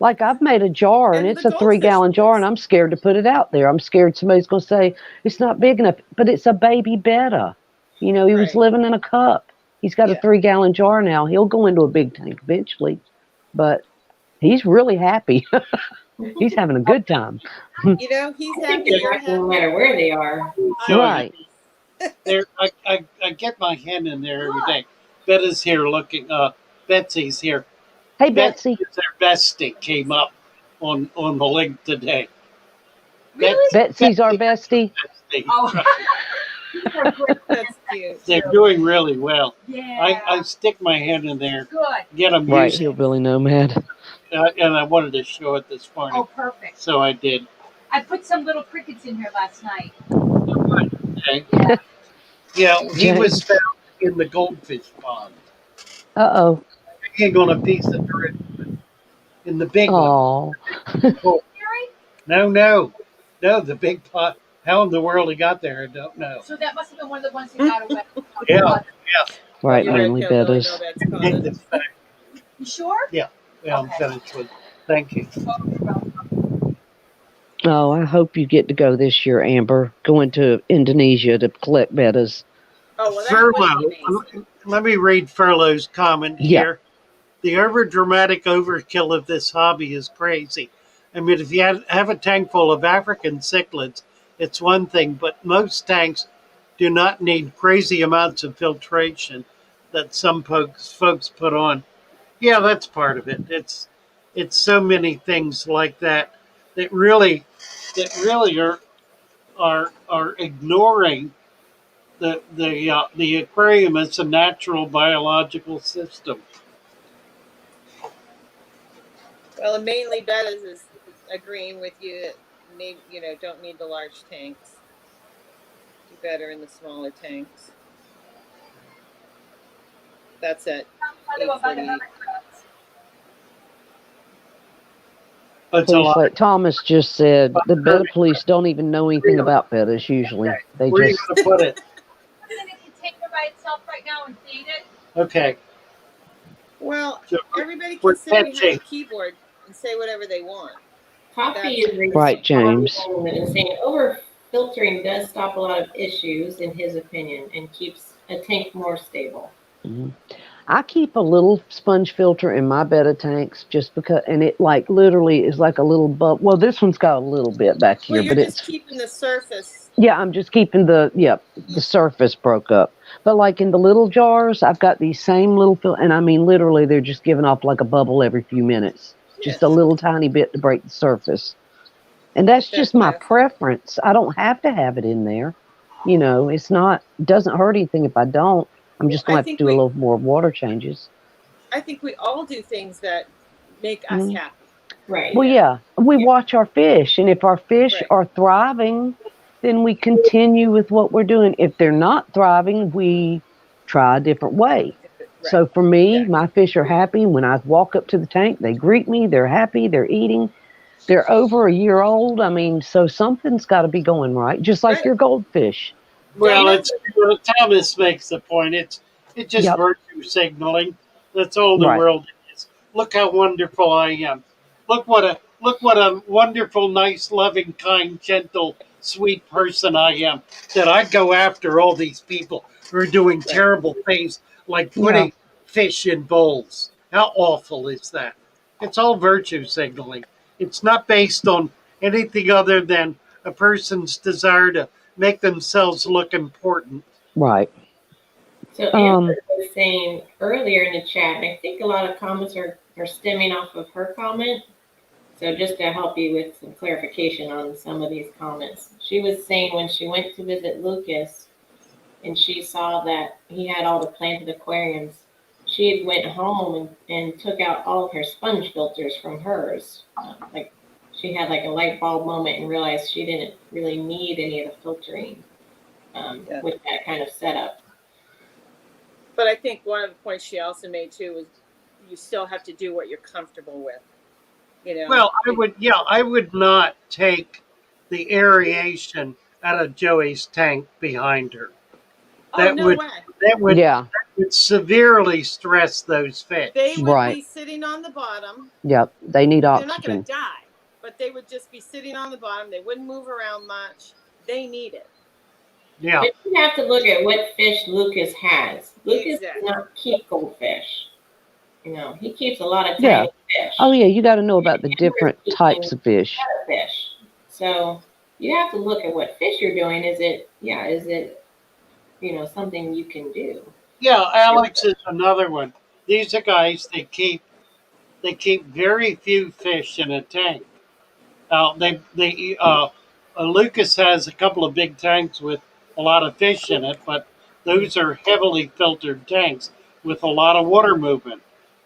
Like, I've made a jar, and it's a 3-gallon jar, and I'm scared to put it out there. I'm scared somebody's going to say, it's not big enough. But it's a baby betta. He was living in a cup. He's got a 3-gallon jar now. He'll go into a big tank eventually. But he's really happy. He's having a good time. He's happy. No matter where they are. Right. I get my hand in there every day. Betty's here looking. Betsy's here. Hey, Betsy. Their bestie came up on the link today. Really? Betsy's our bestie. Oh. That's cute. They're doing really well. Yeah. I stick my hand in there. Good. Get them Right, used. hillbilly nomad. And I wanted to show it this morning. Oh, perfect. So I did. I put some little crickets in here last night. Okay. Yeah, he was found in the goldfish pond. Uh-oh. Hanging on a piece of driftwood. In the big one. Oh. No, the big pot. How in the world he got there, I don't know. So that must have been one of the ones that got away. Yeah. Right, mainly bettas. You sure? Yeah, I'm finished with it. Thank you. Oh, I hope you get to go this year, Amber. Going to Indonesia to collect bettas. Oh, well, Furlough. Let me read Furlough's comment here. The overdramatic overkill of this hobby is crazy. I mean, if you have a tank full of African cichlids, it's one thing, but most tanks do not need crazy amounts of filtration that some folks put on. Yeah, that's part of it. It's so many things like that that really are ignoring the aquarium as a natural biological system. Well, and mainly bettas is agreeing with you that maybe don't need the large tanks. Do better in the smaller tanks. That's it. 848. That's a lot. Like Thomas just said, the betta police don't even know anything about bettas usually. They Where just are you going to put it? Okay, Well, so everybody we're can sit behind a catching. keyboard and say whatever they want. Coffee That's is Right, James. and saying over filtering does stop a lot of issues in his opinion and keeps a tank more stable. Mhm. I keep a little sponge filter in my betta tanks just because, and it like literally is like a little bub. Well, this one's got a little bit back well, here, you're but just it's keeping the surface. yeah. I'm just keeping the surface broke up. But like in the little jars, I've got these same little and I mean literally they're just giving off like a bubble every few minutes, just Yes, a little tiny bit to break the surface. And that's just my fantastic. preference. I don't have to have it in there. It's not doesn't hurt anything if I don't. I'm Well, just gonna have to do a little more water changes. I think we all do things that make us Mhm. happy. Right. Well, yeah, we watch our fish, and if our fish Right. are thriving, then we continue with what we're doing. If they're not thriving, we try a different way. Right. So for me, Exactly. my fish are happy. When I walk up to the tank, they greet me. They're happy. They're eating. They're over a year old. I mean, so something's got to be going right, just like Right. your goldfish. Well, Dana? it's Thomas makes the point. It's just Yep. virtue signaling. That's all the Right. world is. Look how wonderful I am. Look what a wonderful, nice, loving, kind, gentle, sweet person I am. That I go after all these people who are doing Right. terrible things like Yeah. putting fish in bowls. How awful is that? It's all virtue signaling. It's not based on anything other than a person's desire to make themselves look important. Right. So Um. Amber was saying earlier in the chat, and I think a lot of comments are stemming off of her comment. So just to help you with some clarification on some of these comments, she was saying when she went to visit Lucas and she saw that he had all the planted aquariums, she had went home and took out all of her sponge filters from hers. Like she had like a light bulb moment and realized she didn't really need any of the filtering Yeah. with that kind of setup. But I think one of the points she also made too was you still have to do what you're comfortable with. Well, I would not take the aeration out of Joey's tank behind her. Oh, That no would way. that would Yeah. severely stress those They fish. would Right. be sitting on the bottom. Yep. They need They're not going oxygen. to die, but they would just be sitting on the bottom. They wouldn't move around much. They need it. Yeah. But you have to look at what fish Lucas has. Lucas Exactly. does not keep goldfish. He keeps a lot of Yeah. tiny fish. Oh yeah. You got to know about the different types of fish. Fish. So you have to look at what fish you're doing. Is it something you can do? Yeah, Alex is another one. These are guys they keep very few fish in a tank. Lucas has a couple of big tanks with a lot of fish in it, but those are heavily filtered tanks with a lot of water movement.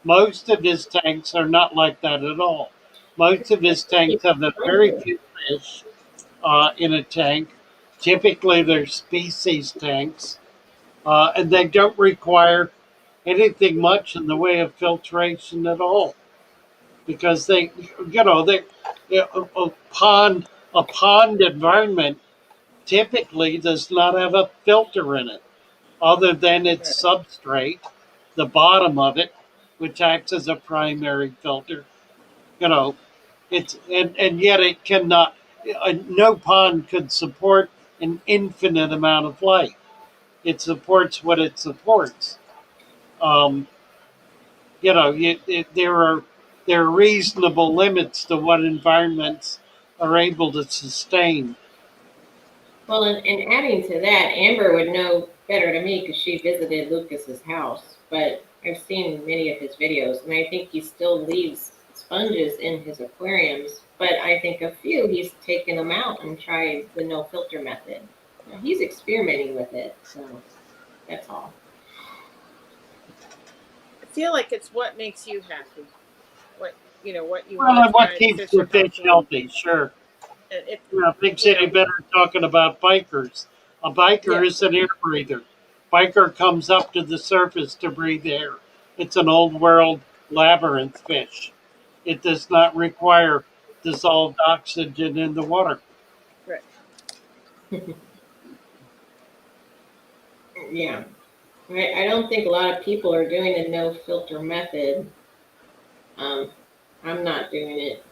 Most of his tanks are not like that at all. Most of his tanks have very few fish in a tank. Typically, they're species tanks, and they don't require anything much in the way of filtration at all because a pond environment typically does not have a filter in it other than its substrate, the bottom of it, which acts as a primary filter. You know, and yet it cannot. No pond could support an infinite amount of light. It supports what it supports. Um, there are reasonable limits to what environments are able to sustain. Well, and adding to that, Amber would know better to me because she visited Lucas's house. But I've seen many of his videos, and I think he still leaves sponges in his aquariums. But I think a few he's taken them out and tried the no filter method. He's experimenting with it, so that's all. I feel like it's what makes you happy. What you Well, want and to what try to keeps fish the are fish healthy. healthy? Sure. It, Thinks any better talking about bikers. A biker is an air breather. Biker comes up to the surface to breathe air. It's an old world labyrinth fish. It does not require dissolved oxygen in the water. Right. Yeah. I don't think a lot of people are doing the no filter method. I'm not doing it,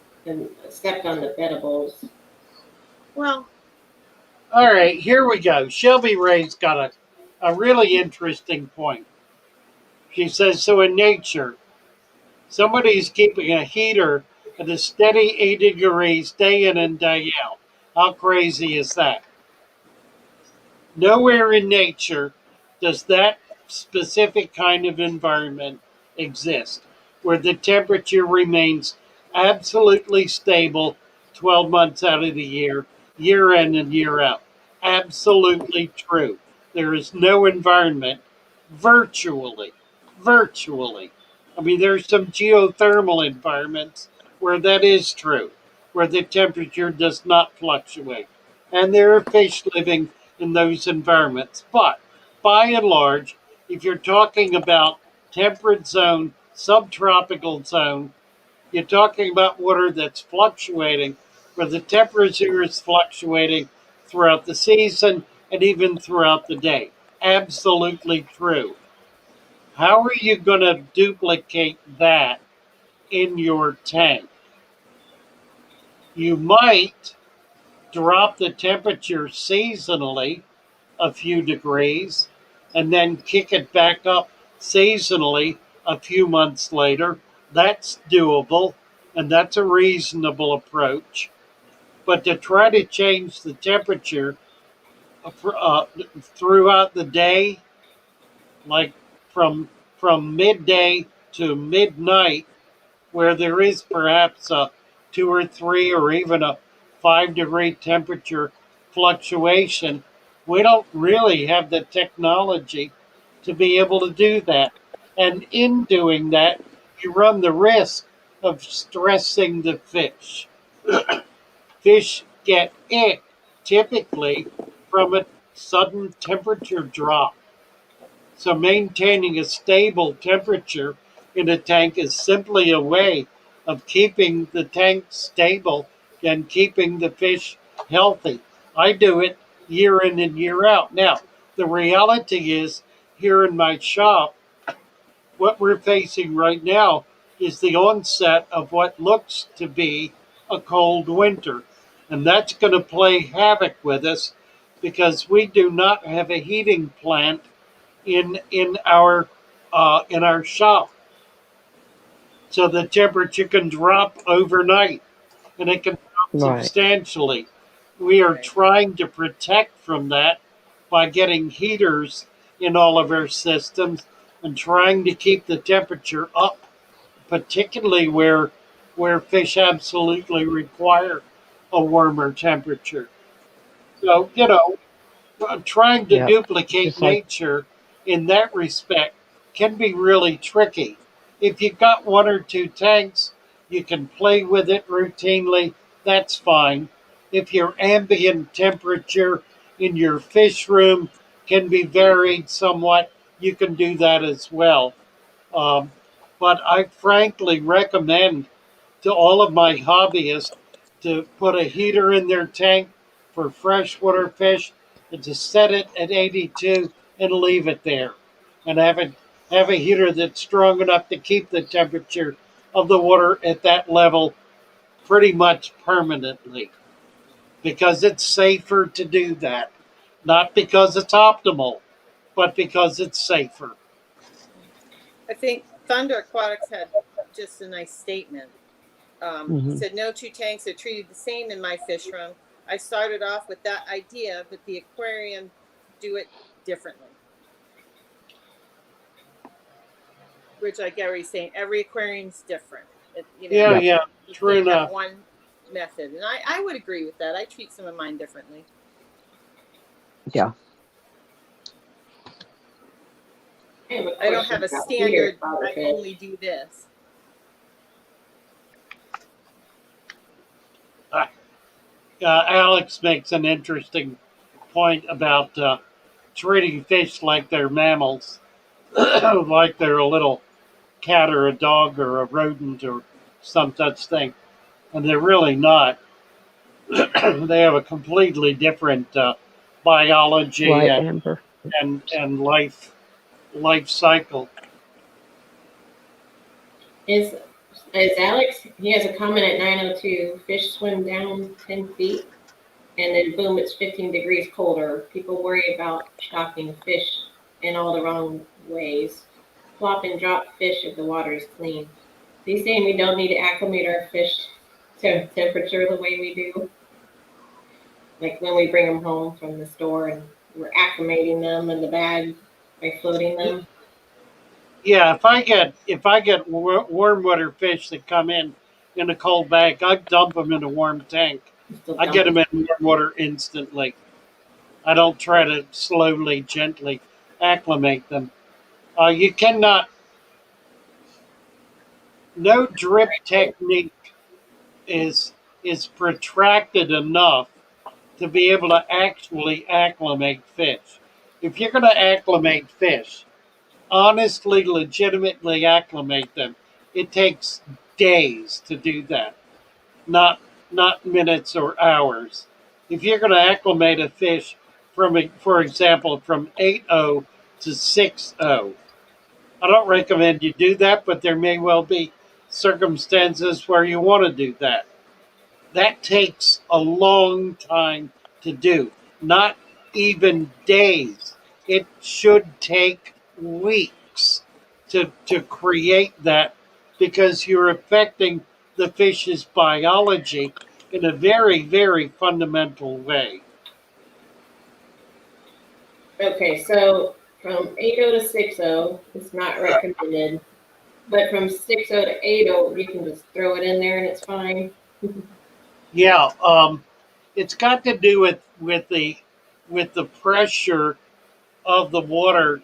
except on the vegetables. Well, All right, here we go. Shelby Ray's got a really interesting point. She says, so in nature, somebody's keeping a heater at a steady 80 degrees day in and day out. How crazy is that? Nowhere in nature does that specific kind of environment exist where the temperature remains absolutely stable 12 months out of the year in and year out. Absolutely true. There is no environment virtually, virtually. I mean, there's some geothermal environments where that is true, where the temperature does not fluctuate. And there are fish living in those environments. But by and large, if you're talking about temperate zone, subtropical zone, you're talking about water that's fluctuating, where the temperature is fluctuating throughout the season and even throughout the day. Absolutely true. How are you going to duplicate that in your tank? You might drop the temperature seasonally a few degrees and then kick it back up seasonally a few months later. That's doable and that's a reasonable approach. But to try to change the temperature uh, throughout the day, like from midday to midnight, where there is perhaps a 2 or 3 or even a 5 degree temperature fluctuation, we don't really have the technology to be able to do that. And in doing that, you run the risk of stressing the fish. Fish get ick typically from a sudden temperature drop. So maintaining a stable temperature in a tank is simply a way of keeping the tank stable and keeping the fish healthy. I do it year in and year out. Now, the reality is here in my shop, what we're facing right now is the onset of what looks to be a cold winter. And that's going to play havoc with us because we do not have a heating plant in our shop, so the temperature can drop overnight, and it can drop Right. substantially. We are right. trying to protect from that by getting heaters in all of our systems and trying to keep the temperature up, particularly where fish absolutely require a warmer temperature. So, trying to Yep. duplicate Just like nature in that respect can be really tricky. If you've got 1 or 2 tanks, you can play with it routinely, that's fine. If your ambient temperature in your fish room can be varied somewhat, you can do that as well. Um, but I frankly recommend to all of my hobbyists to put a heater in their tank for freshwater fish and to set it at 82 and leave it there and have a heater that's strong enough to keep the temperature of the water at that level pretty much permanently because it's safer to do that. Not because it's optimal, but because it's safer. I think Thunder Aquatics had just a nice statement. He hmm said, no two tanks are treated the same in my fish room. I started off with that idea, but the aquarium do it differently. Which I get what he's saying. Every aquarium's different. Yeah, Yep. yeah, You true can't have enough. one method. And I would agree with that. I treat some of mine differently. Yeah. I have a I don't question have a about heater standard, for the I fish. only do this. Alex makes an interesting point about treating fish like they're mammals, like they're a little cat or a dog or a rodent or some such thing. And they're really not. They have a completely different biology Right, Amber. and life life cycle. Is Alex? He has a comment at 9:02. Fish swim down 10 feet, and then boom, it's 15 degrees colder. People worry about shocking fish in all the wrong ways. Plop and drop fish if the water is clean. He's saying we don't need to acclimate our fish to temperature the way we do, like when we bring them home from the store and we're acclimating them in the bag by floating them. Yeah, if I get warm water fish that come in a cold bag, I dump them in a warm tank. I get them in warm water instantly. I don't try to slowly, gently acclimate them. You cannot. No drip technique is protracted enough to be able to actually acclimate fish. If you're going to acclimate fish, honestly, legitimately acclimate them, it takes days to do that, not minutes or hours. If you're going to acclimate a fish for example, from 8:0 to 6:0, I don't recommend you do that, but there may well be circumstances where you want to do that. That takes a long time to do, not even days. It should take weeks to create that because you're affecting the fish's biology in a very, very fundamental way. Okay, so from 8:0 to 6:0, it's not recommended. But from 6:0 to 8:0, you can just throw it in there and it's fine. Yeah, it's got to do with the pressure of the water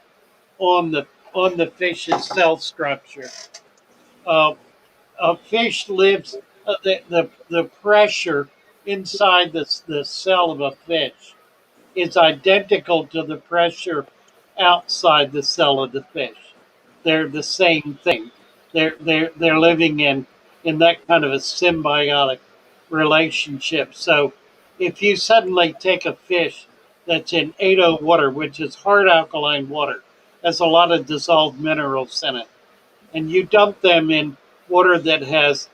on the fish's cell structure. Uh, a fish lives the pressure inside the cell of a fish is identical to the pressure outside the cell of the fish. They're the same thing. They're living in that kind of a symbiotic relationship. So if you suddenly take a fish that's in 8:0 water, which is hard alkaline water, has a lot of dissolved minerals in it, and you dump them in water that has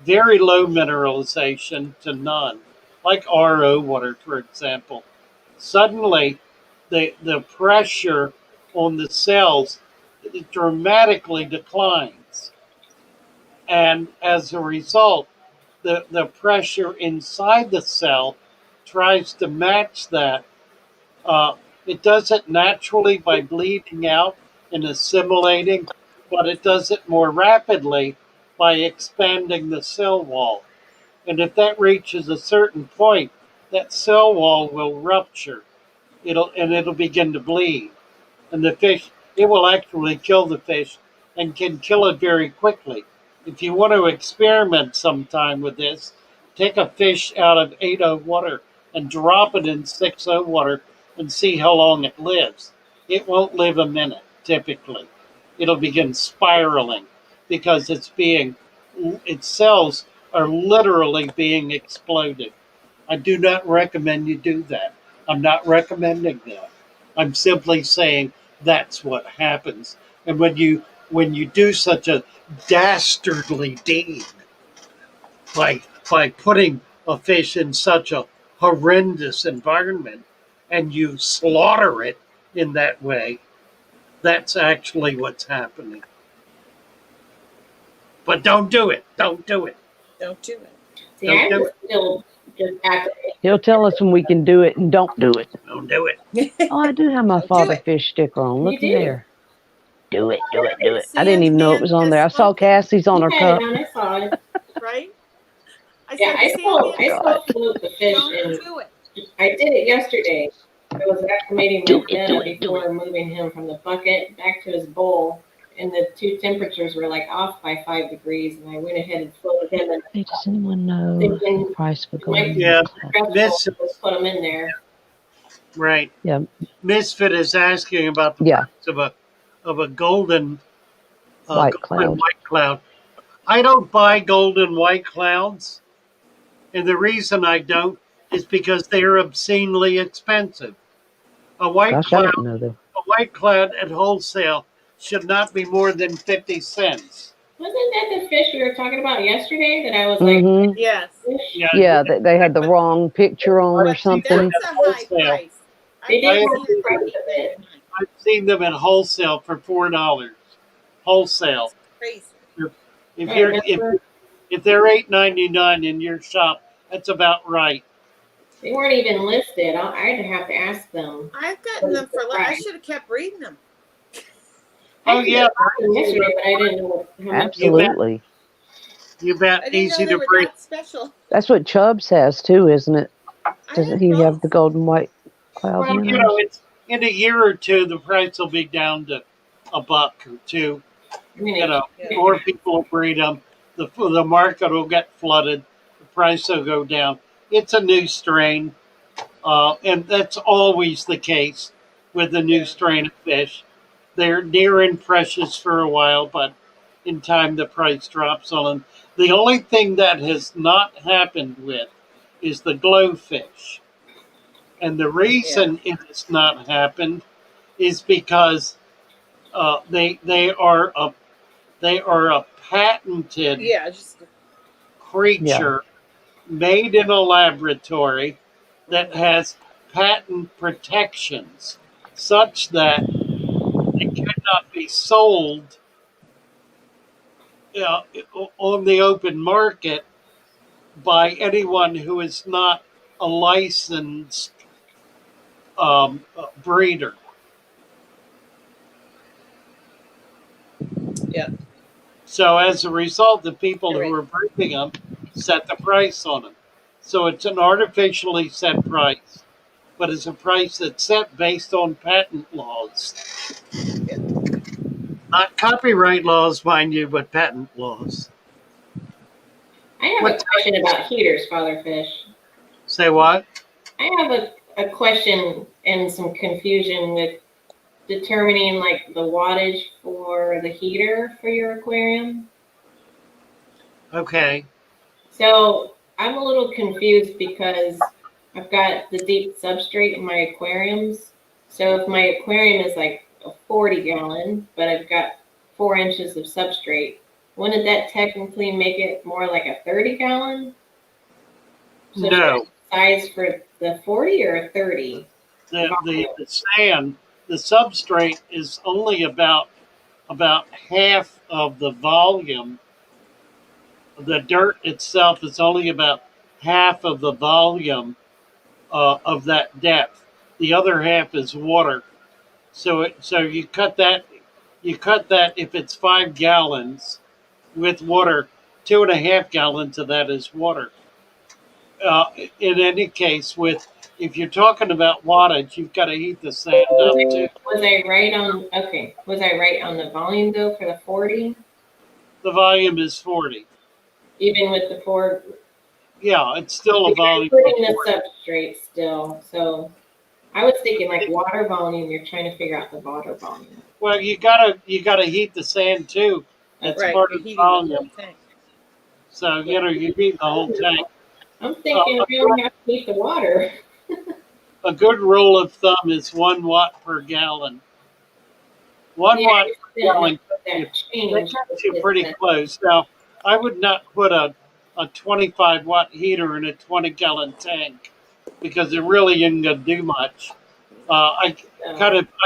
very low mineralization to none, like RO water, for example, suddenly the pressure on the cells dramatically declines. And as a result, the pressure inside the cell tries to match that. Uh, it does it naturally by bleeding out and assimilating, but it does it more rapidly by expanding the cell wall. And if that reaches a certain point, that cell wall will rupture. It'll begin to bleed. And the fish, it will actually kill the fish and can kill it very quickly. If you want to experiment sometime with this, take a fish out of 8:0 water and drop it in 6:0 water and see how long it lives. It won't live a minute, typically. It'll begin spiraling because its cells are literally being exploded. I do not recommend you do that. I'm not recommending that. I'm simply saying that's what happens. And when you do such a dastardly deed by putting a fish in such a horrendous environment and you slaughter it in that way, that's actually what's happening. But don't do it. Don't do it. Don't do it. See, Don't I do would still just acclimate. He'll tell us when we can do it and don't do it. Don't do it. Oh, I do have my Don't do father it. fish sticker on. You Look do. there. Do it, do it, do it. I See, didn't even know it was on there. I saw Cassie's on her You had cup. it on, I saw it. Right? I Yeah, said, I still float the fish don't and do it. I did it yesterday. I was acclimating Do my it, do Jenna it, do before moving him from the bucket back to his bowl, and the two temperatures were like off by 5 degrees, and I went ahead and floated him. And Hey, does anyone know thinking the price for it might going? be Yeah, stressful, Miss just put him in there. right. Yeah, Misfit is asking about the yeah, price of a golden white golden cloud. white cloud. I don't buy golden white clouds, and the reason I don't is because they are obscenely expensive. A white Gosh, I cloud didn't know that. a white cloud at wholesale should not be more than 50 cents. Wasn't that the fish we were talking about yesterday that I was like, Mm-hmm. Yes. fish? Yeah, they had the wrong picture on or something. That's a high price. They did I- want to price of it. I've seen them at wholesale for $4. Wholesale. Crazy. If I you're remember if they're $8.99 in your shop, that's about right. they weren't even listed. I'd have to ask them. I've gotten them for. I should have kept reading them. Oh I did yeah, yesterday, but I didn't know how much. Absolutely. you bet. I didn't Easy know they to were breed. that special. That's what Chubbs has too, isn't it? I Doesn't had he have both. the golden white cloud Well, you minnows? know, it's in a year or two, the price will be down to $1 or $2. I mean, You know, Yeah. more people will breed them. The market will get flooded. The price will go down. It's a new strain, and that's always the case with a new Yeah. strain of fish. They're near and precious for a while, but in time the price drops on them. The only thing that has not happened with is the glowfish. And the reason it has not happened is because they are a patented Yeah. Just. Yeah. creature made in a laboratory that has patent protections such that they cannot be sold uh, on the open market by anyone who is not a licensed breeder. Yeah. So as a result, the people You're who right. are breeding them set the price on them. So it's an artificially set price, but it's a price that's set based on patent laws. Not copyright laws, mind you, but patent laws. I have a What? question about heaters, Father Fish. Say what? I have a question and some confusion with determining like the wattage for the heater for your aquarium. Okay. So I'm a little confused because I've got the deep substrate in my aquariums. So if my aquarium is like a 40 gallon, but I've got 4 inches of substrate, wouldn't that technically make it more like a 30 gallon? So No. size for the 40 or a 30? The sand, the substrate is only about half of the volume. The dirt itself is only about half of the volume of that depth. The other half is water. So you cut that if it's 5 gallons with water, 2.5 gallons of that is water. Uh, in any case, with if you're talking about wattage, you've got to heat the sand up too. Was I right on? Okay, was I right on the volume though for the 40? The volume is 40. Even with the 4, Yeah, it's still a you're volume of putting the 40. substrate still. So I was thinking like water volume. You're trying to figure out the water volume. Well, you gotta heat the sand too. That's Right. part You're of the heating the whole volume. tank. So you heat the whole tank. I'm thinking we don't have to heat the water. A good rule of thumb is 1 watt per gallon. One Yeah, watt I just per didn't know gallon if that that changed. gets you pretty close. Now, I would not put a 25-watt heater in a 20-gallon tank because it really isn't going to do much. I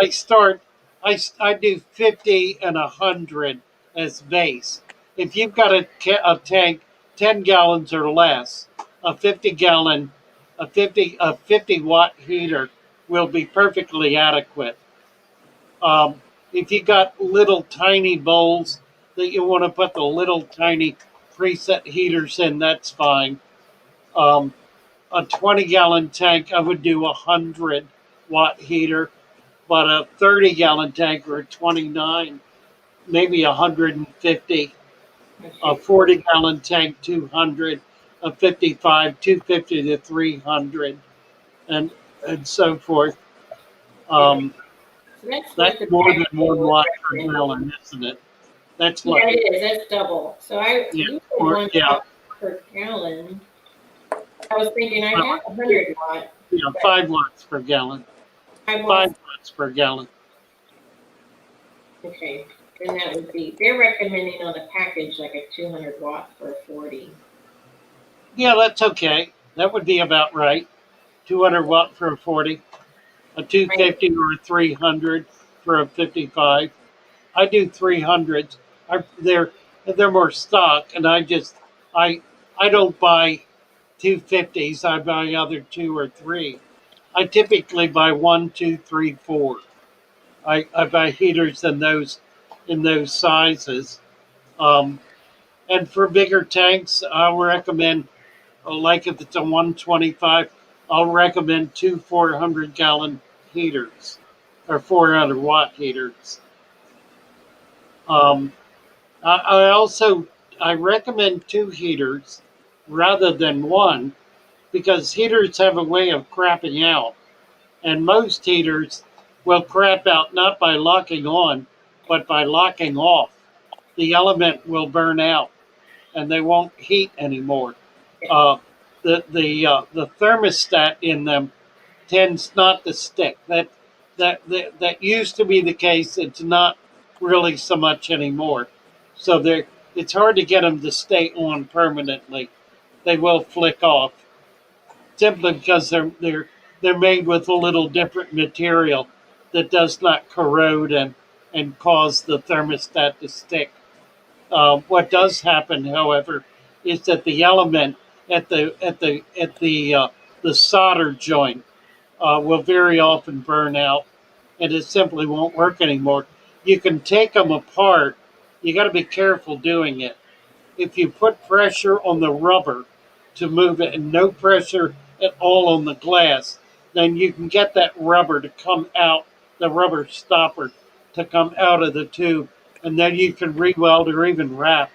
I start, I do 50 and 100 as base. If you've got a tank 10 gallons or less, a 50 gallon, a 50-watt heater will be perfectly adequate. Um, if you got little tiny bowls that you want to put the little tiny preset heaters in, that's fine. Um, a 20-gallon tank, I would do a 100-watt heater, but a 30-gallon tank or a 29, maybe 150. A 40-gallon tank, 200. A 55, 250 to 300, and so forth. Um, So that's that's what the more than technical 1 watt per recommendation. gallon, isn't it? That's Yeah, like, it is. That's double. So yeah, you said or, 1 watt per gallon. I was thinking I have 100 watt. 5 watts per gallon. 5 watts. 5 watts per gallon. Okay, then that would be, they're recommending on the package like a 200 watt for a 40. Yeah, that's okay. That would be about right. 200 watt for a 40, a Right. 250 or a 300 for a 55. I do 300s. They're more stock, and I I don't buy 250s. I buy other two or three. I typically buy one, two, three, four. I buy heaters in those sizes. Um, and for bigger tanks, I'll recommend, like if it's a 125, I'll recommend two 400-gallon heaters or 400-watt heaters. Um, I also I recommend two heaters rather than one because heaters have a way of crapping out, and most heaters will crap out not by locking on, but by locking off. The element will burn out, and they won't heat anymore. Uh, the thermostat in them tends not to stick. That used to be the case. It's not really so much anymore. So it's hard to get them to stay on permanently. They will flick off simply because they're made with a little different material that does not corrode and cause the thermostat to stick. What does happen, however, is that the element at the solder joint will very often burn out, and it simply won't work anymore. You can take them apart. You got to be careful doing it. If you put pressure on the rubber to move it and no pressure at all on the glass, then you can get that rubber to come out, the rubber stopper to come out of the tube, and then you can re-weld or even wrap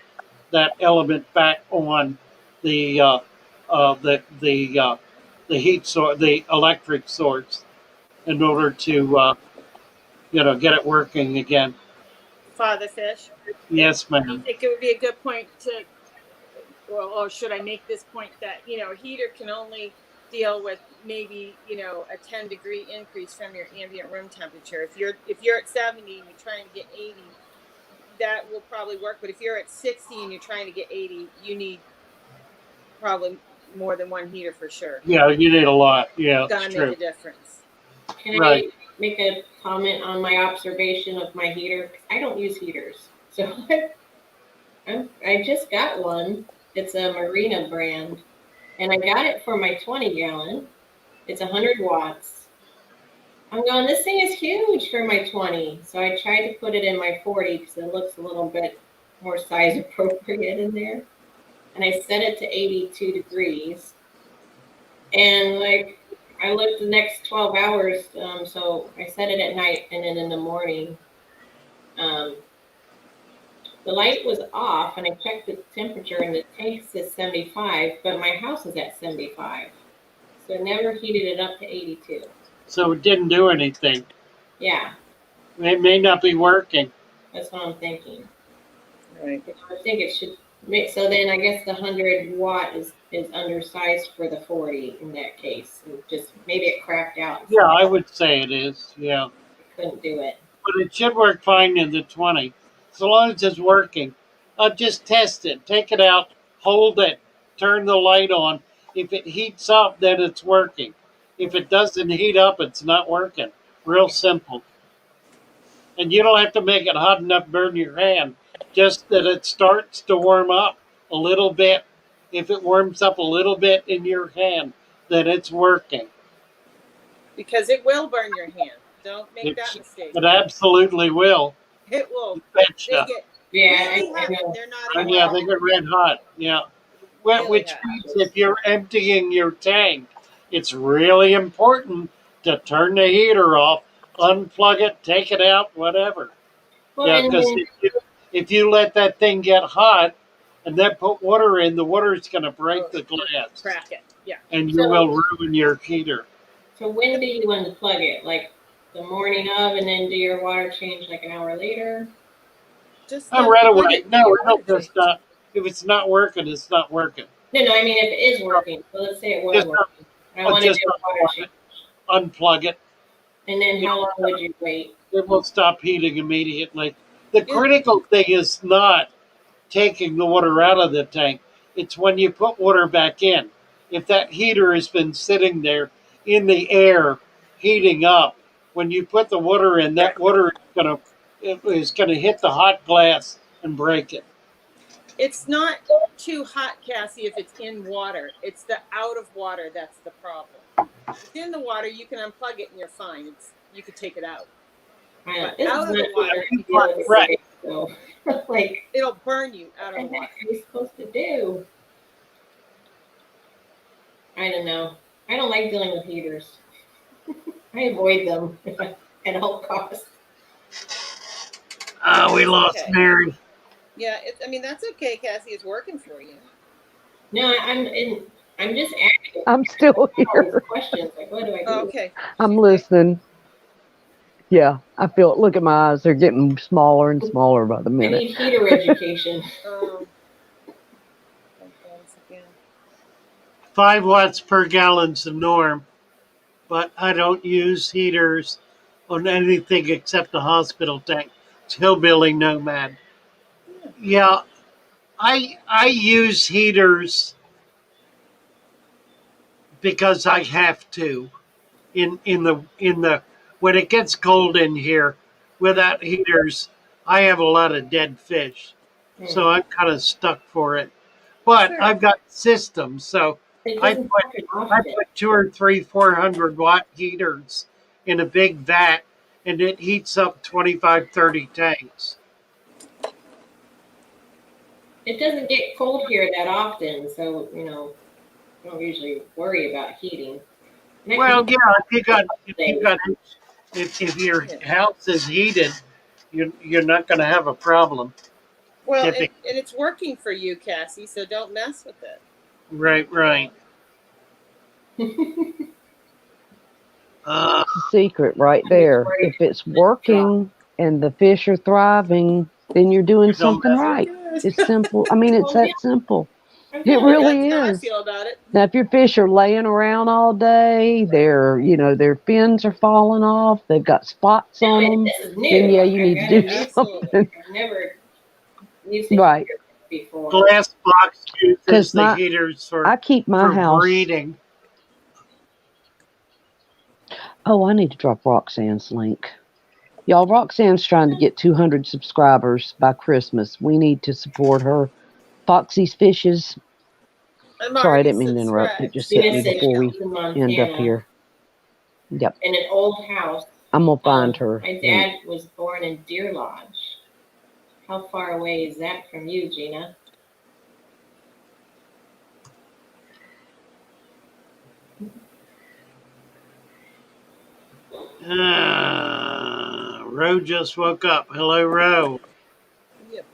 that element back on the uh, the heat source, the electric source, in order to get it working again. Father Fish. Yes, I ma'am. think it would be a good point to, well, or should I make this point that, a heater can only deal with maybe, a 10-degree increase from your ambient room temperature. If you're at 70 and you're trying to get 80, that will probably work. But if you're at 60 and you're trying to get 80, you need probably more than one heater for sure. Yeah, you need a lot. Yeah, It's it's gonna make true. a difference. Can Right. I make a comment on my observation of my heater? I don't use heaters. So I just got one. It's a Marina brand. And I got it for my 20-gallon. It's 100 watts. I'm going, this thing is huge for my 20. So I tried to put it in my 40 because it looks a little bit more size appropriate in there. And I set it to 82 degrees. And like, I looked the next 12 hours. So I set it at night and then in the morning. The light was off and I checked the temperature and the tank says 75, but my house is at 75. So it never heated it up to 82. So it didn't do anything. Yeah, It may not be working. that's what I'm thinking. Right. I think it should make, so then I guess the 100 watt is undersized for the 40 in that case. And just maybe it cracked out. Yeah, I would say it is. Yeah, Couldn't do it. but it should work fine in the 20, so long as it's working. Just test it. Take it out. Hold it. Turn the light on. If it heats up, then it's working. If it doesn't heat up, it's not working. Real simple. And you don't have to make it hot enough to burn your hand. Just that it starts to warm up a little bit. If it warms up a little bit in your hand, then it's working. Because it will burn your hand. Don't make that mistake. It absolutely will. It will. Betcha. They get Yeah, really I hot. know. They're not Oh, even yeah, they get red hot. Yeah. Well, really which hot. means if you're emptying your tank, it's really important to turn the heater off, unplug it, take it out, whatever. Well, Yeah, and because then, if you let that thing get hot and then put water in, the water's going to break the glass, Crack it. Yeah. and you So- will ruin your heater. so when do you unplug it? Like the morning of, and then do your water change like an hour later? Just Right unplug away. it and No, your it'll water just change. not. If it's not working, it's not working. No, I mean if it is working. So let's say it was Just working. I want to just do a water change. unplug it. And then how long would you wait? It will stop heating immediately. The critical thing is not taking the water out of the tank. It's when you put water back in. If that heater has been sitting there in the air heating up, when you put the water in, that water is gonna hit the hot glass and break it. It's not too hot, Cassie, if it's in water. It's the out of water that's the problem. If it's in the water, you can unplug it and you're fine. You could take it out. But out of the water, Right. So, like, it'll burn you out of the water. What are you supposed to do? I don't know. I don't like dealing with heaters. I avoid them at all costs. We lost Mary. Yeah, I mean that's okay, Cassie. It's working for you. No, I'm just asking. I'm still here. Questions like, what do I do? Okay. I'm listening. Yeah, I feel it. Look at my eyes. They're getting smaller and smaller by the I minute. need heater education. 5 watts per gallon's the norm, but I don't use heaters on anything except the hospital tank. It's hillbilly nomad. Yeah, I use heaters because I have to. In the when it gets cold in here, without heaters, I have a lot of dead fish, so I'm kind of stuck for it. But I've got systems, so I put 2 or 3 400-watt heaters in a big vat, and it heats up 25, 30 tanks. It doesn't get cold here that often, so I don't usually worry about heating. Well, yeah, if your house is heated, you're not going to have a problem. Well, and it's working for you, Cassie. So don't mess with it. Right. It's a secret right there. If it's working and the fish are thriving, then you're doing something right. It's simple. I mean, it's that simple. It really That's how I is. feel about it. Now, if your fish are laying around all day, their fins are falling off, they've got spots on them, then yeah, you need to do something. I've never used right before. Glass box uses the heaters for I keep my house breeding. Oh, I need to drop Roxanne's link. Y'all, Roxanne's trying to get 200 subscribers by Christmas. We need to support her. Foxy's Fishes. Sorry, I didn't mean to interrupt. It just hit me before we end up here. Yep. In an old house. I'm going to find her. My dad was born in Deer Lodge. How far away is that from you, Gina? Ro just woke up. Hello, Ro. Yep.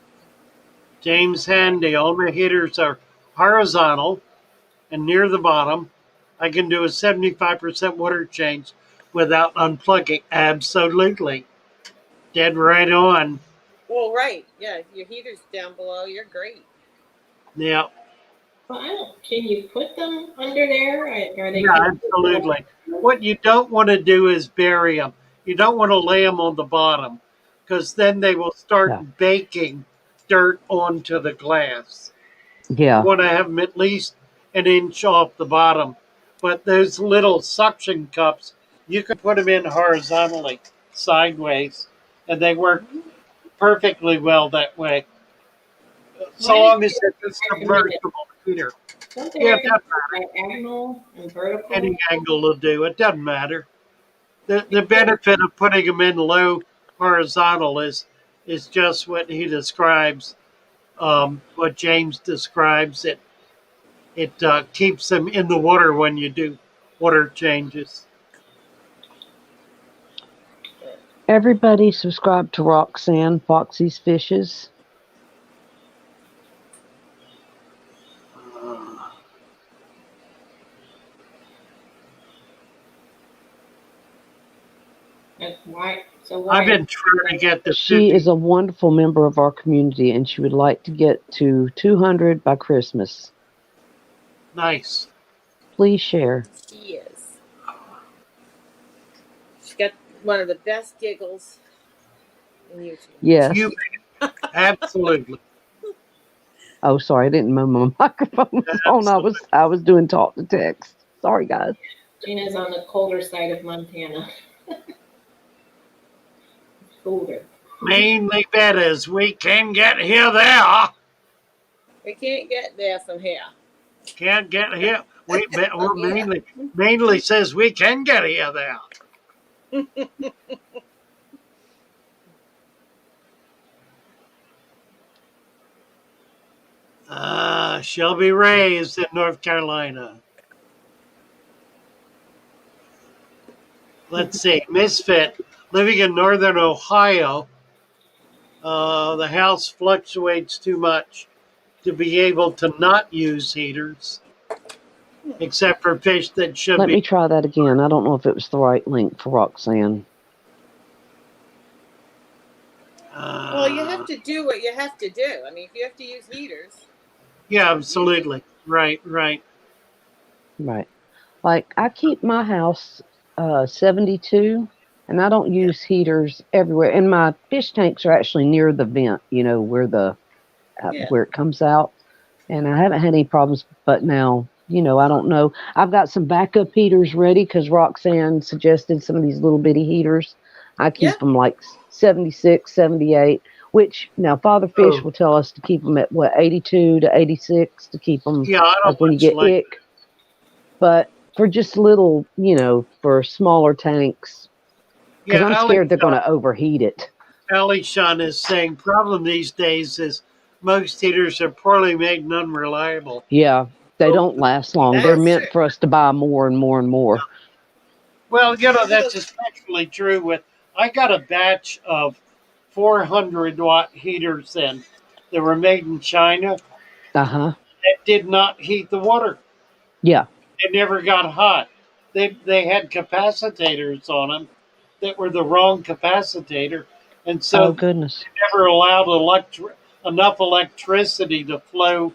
James Handy. All my heaters are horizontal and near the bottom. I can do a 75% water change without unplugging. Absolutely. Dead right on. Well, right. Yeah, your heater's down below. You're great. Yeah. Well, can you put them under there? Yeah, absolutely. What you don't want to do is bury them. You don't want to lay them on the bottom because then they will start baking dirt onto the glass. Yeah. You want to have them at least an inch off the bottom. But those little suction cups, you can put them in horizontally, sideways, and they work perfectly well that way. So long as it's a submersible heater. Yeah, diagonal and vertical. Any angle will do. It doesn't matter. The benefit of putting them in low horizontal is just what he describes, what James describes. It keeps them in the water when you do water changes. Everybody subscribe to Roxanne, Foxy's Fishes. Why? I've been trying to get this. She is a wonderful member of our community, and she would like to get to 200 by Christmas. Nice. Please share. She is. She's got one of the best giggles in YouTube. Yes. Absolutely. Oh, sorry, I didn't know my microphone was on. I was doing talk to text. Sorry, guys. Gina's on the colder side of Montana. Colder. Mainly betters, we can get here there. We can't get there from here. Can't get here. We're mainly says we can get here there. Shall be raised in North Carolina. Let's see. Misfit, living in northern Ohio. The house fluctuates too much to be able to not use heaters, except for fish that should Let be. me try that again. I don't know if it was the right link for Roxanne. Well, you have to do what you have to do. I mean, if you have to use heaters. Yeah, absolutely. Right. Right. Like, I keep my house 72, and I don't use heaters everywhere. And my fish tanks are actually near the vent, where where it comes out. And I haven't had any problems, but now, I don't know. I've got some backup heaters ready because Roxanne suggested some of these little bitty heaters. I keep them like 76, 78, which now Father Fish will tell us to keep them at 82 to 86 to keep them like when you get ick. But for just little, for smaller tanks, because I'm scared they're going to overheat it. Ali Sean is saying problem these days is most heaters are poorly made and unreliable. Yeah, they don't last long. They're meant for us to buy more and more and more. Well, that's especially true with, I got a batch of 400-watt heaters in that were made in China. That did not heat the water. Yeah. It never got hot. They had capacitors on them that were the wrong capacitator, and so goodness, they never allowed enough electricity to flow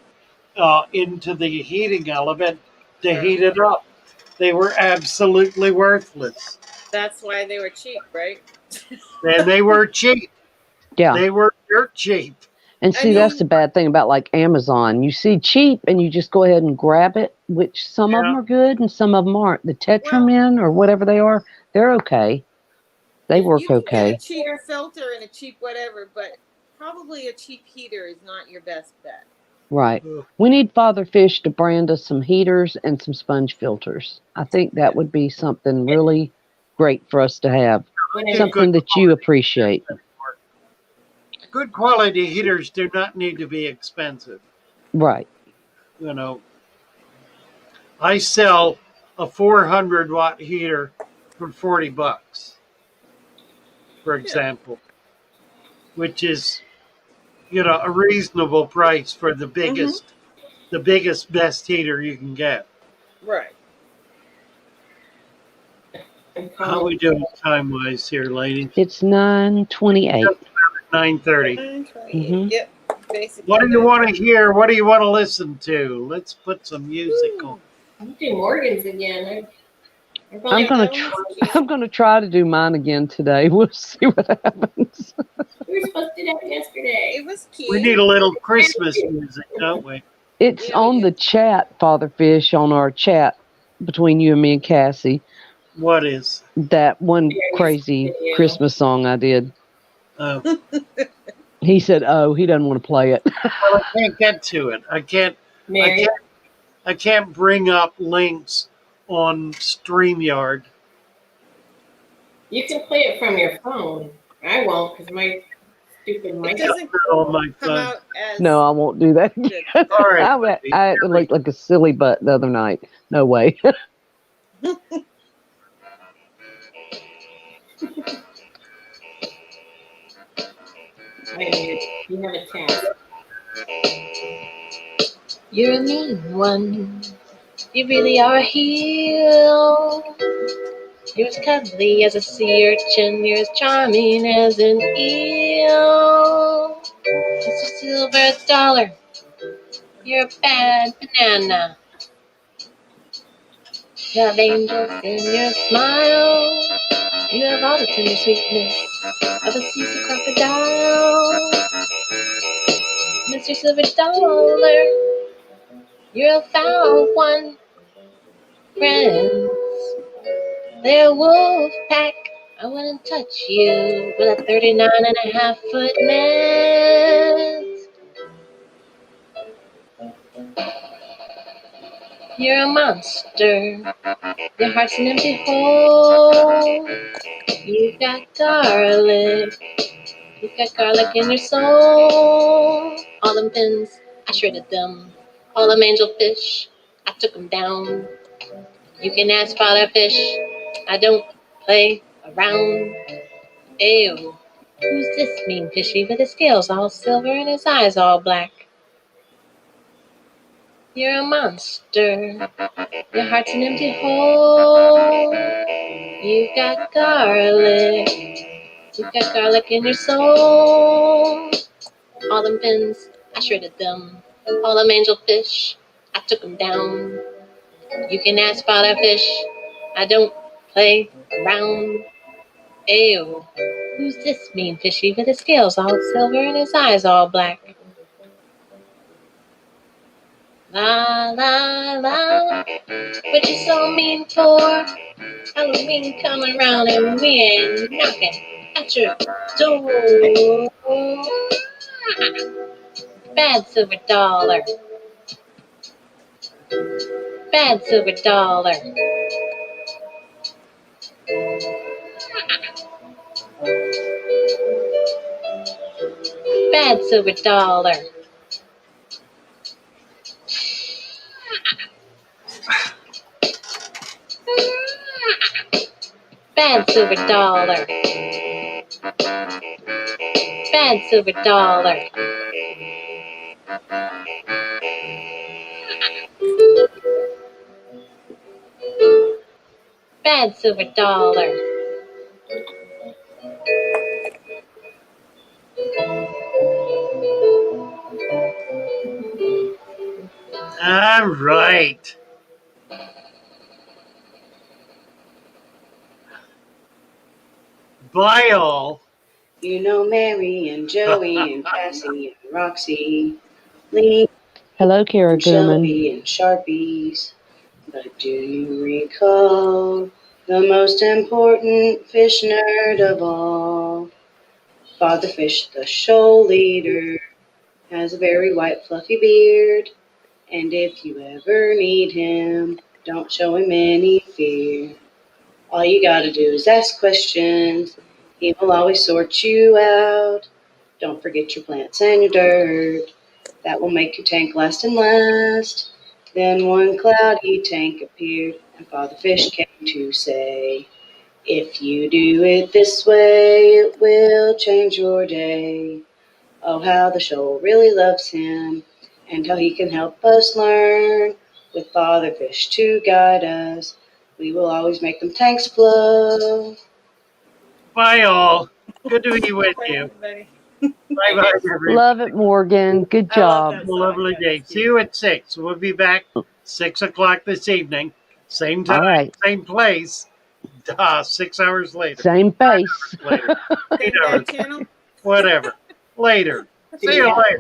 into the heating element to heat it up. They were absolutely worthless. That's why they were cheap, right? And they were cheap. Yeah. They were dirt cheap. And see, that's the bad thing about like Amazon. You see cheap and you just go ahead and grab it, which some of them are good and some of them aren't. The Tetramin or whatever they are, they're okay. They work okay. Get a cheap filter and a cheap whatever, but probably a cheap heater is not your best bet. Right. We need Father Fish to brand us some heaters and some sponge filters. I think that would be something really great for us to have. Something that you appreciate. Good quality heaters do not need to be expensive. Right. I sell a 400-watt heater for $40, for example, which is, a reasonable price for the biggest, best heater you can get. Right. How are we doing time-wise here, ladies? It's 9:28. 9:30. 9:28. Yep. Basically. What do you want to hear? What do you want to listen to? Let's put some music on. I'm doing Morgan's again. I'm gonna try to do mine again today. We'll see what happens. We were supposed to do that yesterday. It was cute. We need a little Christmas music, don't we? It's on the chat, Father Fish, on our chat between you and me and Cassie. What is? That one crazy Christmas song I did. Oh. He said, "Oh, he doesn't want to play it." Well, I can't get to it. I can't bring up links on StreamYard. You can play it from your phone. I won't because my stupid mic doesn't on my come out as. No, I won't do that. All right. I looked like a silly butt the other night. No way. You have a task. You're a mean one. You really are a heel. You're as cuddly as a sea urchin. You're as charming as an eel. Just a silver $1. You're a bad banana. You have angels in your smile. You have all the tender sweetness of a seasick crocodile. Mr. Silver Dollar, you're a foul one, friends. They're a wolf pack. I wouldn't touch you with a 39.5-foot net. You're a monster. Your heart's an empty hole. You've got garlic. You've got garlic in your soul. All them pins, I shredded them. All them angelfish, I took them down. You can ask Father Fish. I don't play around. Ew. Who's this mean fishy with his scales all silver and his eyes all black? You're a monster. Your heart's an empty hole. You've got garlic. You've got garlic in your soul. All them pins, I shredded them. All them angelfish, I took them down. You can ask Father Fish. I don't play around. Ew. Who's this mean fishy with his scales all silver and his eyes all black? La la la. What you so mean for? Halloween coming around and we ain't knocking at your door. Bad silver dollar. Bad silver dollar. Bad silver dollar. Bad silver dollar. Bad silver dollar. Bad silver dollar. All right. Bye all. You know Mary and Joey and Cassie and Roxy, Lee Hello, Kara and Gooman. Shelby and Sharpies. But do you recall the most important fish nerd of all? Father Fish, the shoal leader, has a very white fluffy beard. And if you ever need him, don't show him any fear. All you gotta do is ask questions. He will always sort you out. Don't forget your plants and your dirt. That will make your tank last and last. Then one cloudy tank appeared, and Father Fish came to say, if you do it this way, it will change your day. Oh, how the shoal really loves him, and how he can help us learn. With Father Fish to guide us, we will always make them tanks flow. Bye all. Good to be with Bye, you. everybody. Bye bye, everybody. Love it, Morgan. Good I love job. that Have a song. lovely Yeah, day. that's See you at 6. We'll be back 6 o'clock this evening. Same time, All right. same place. 6 hours later. Same face. Later. 8 Same hours. back channel. Whatever. Later. See you Yeah. later.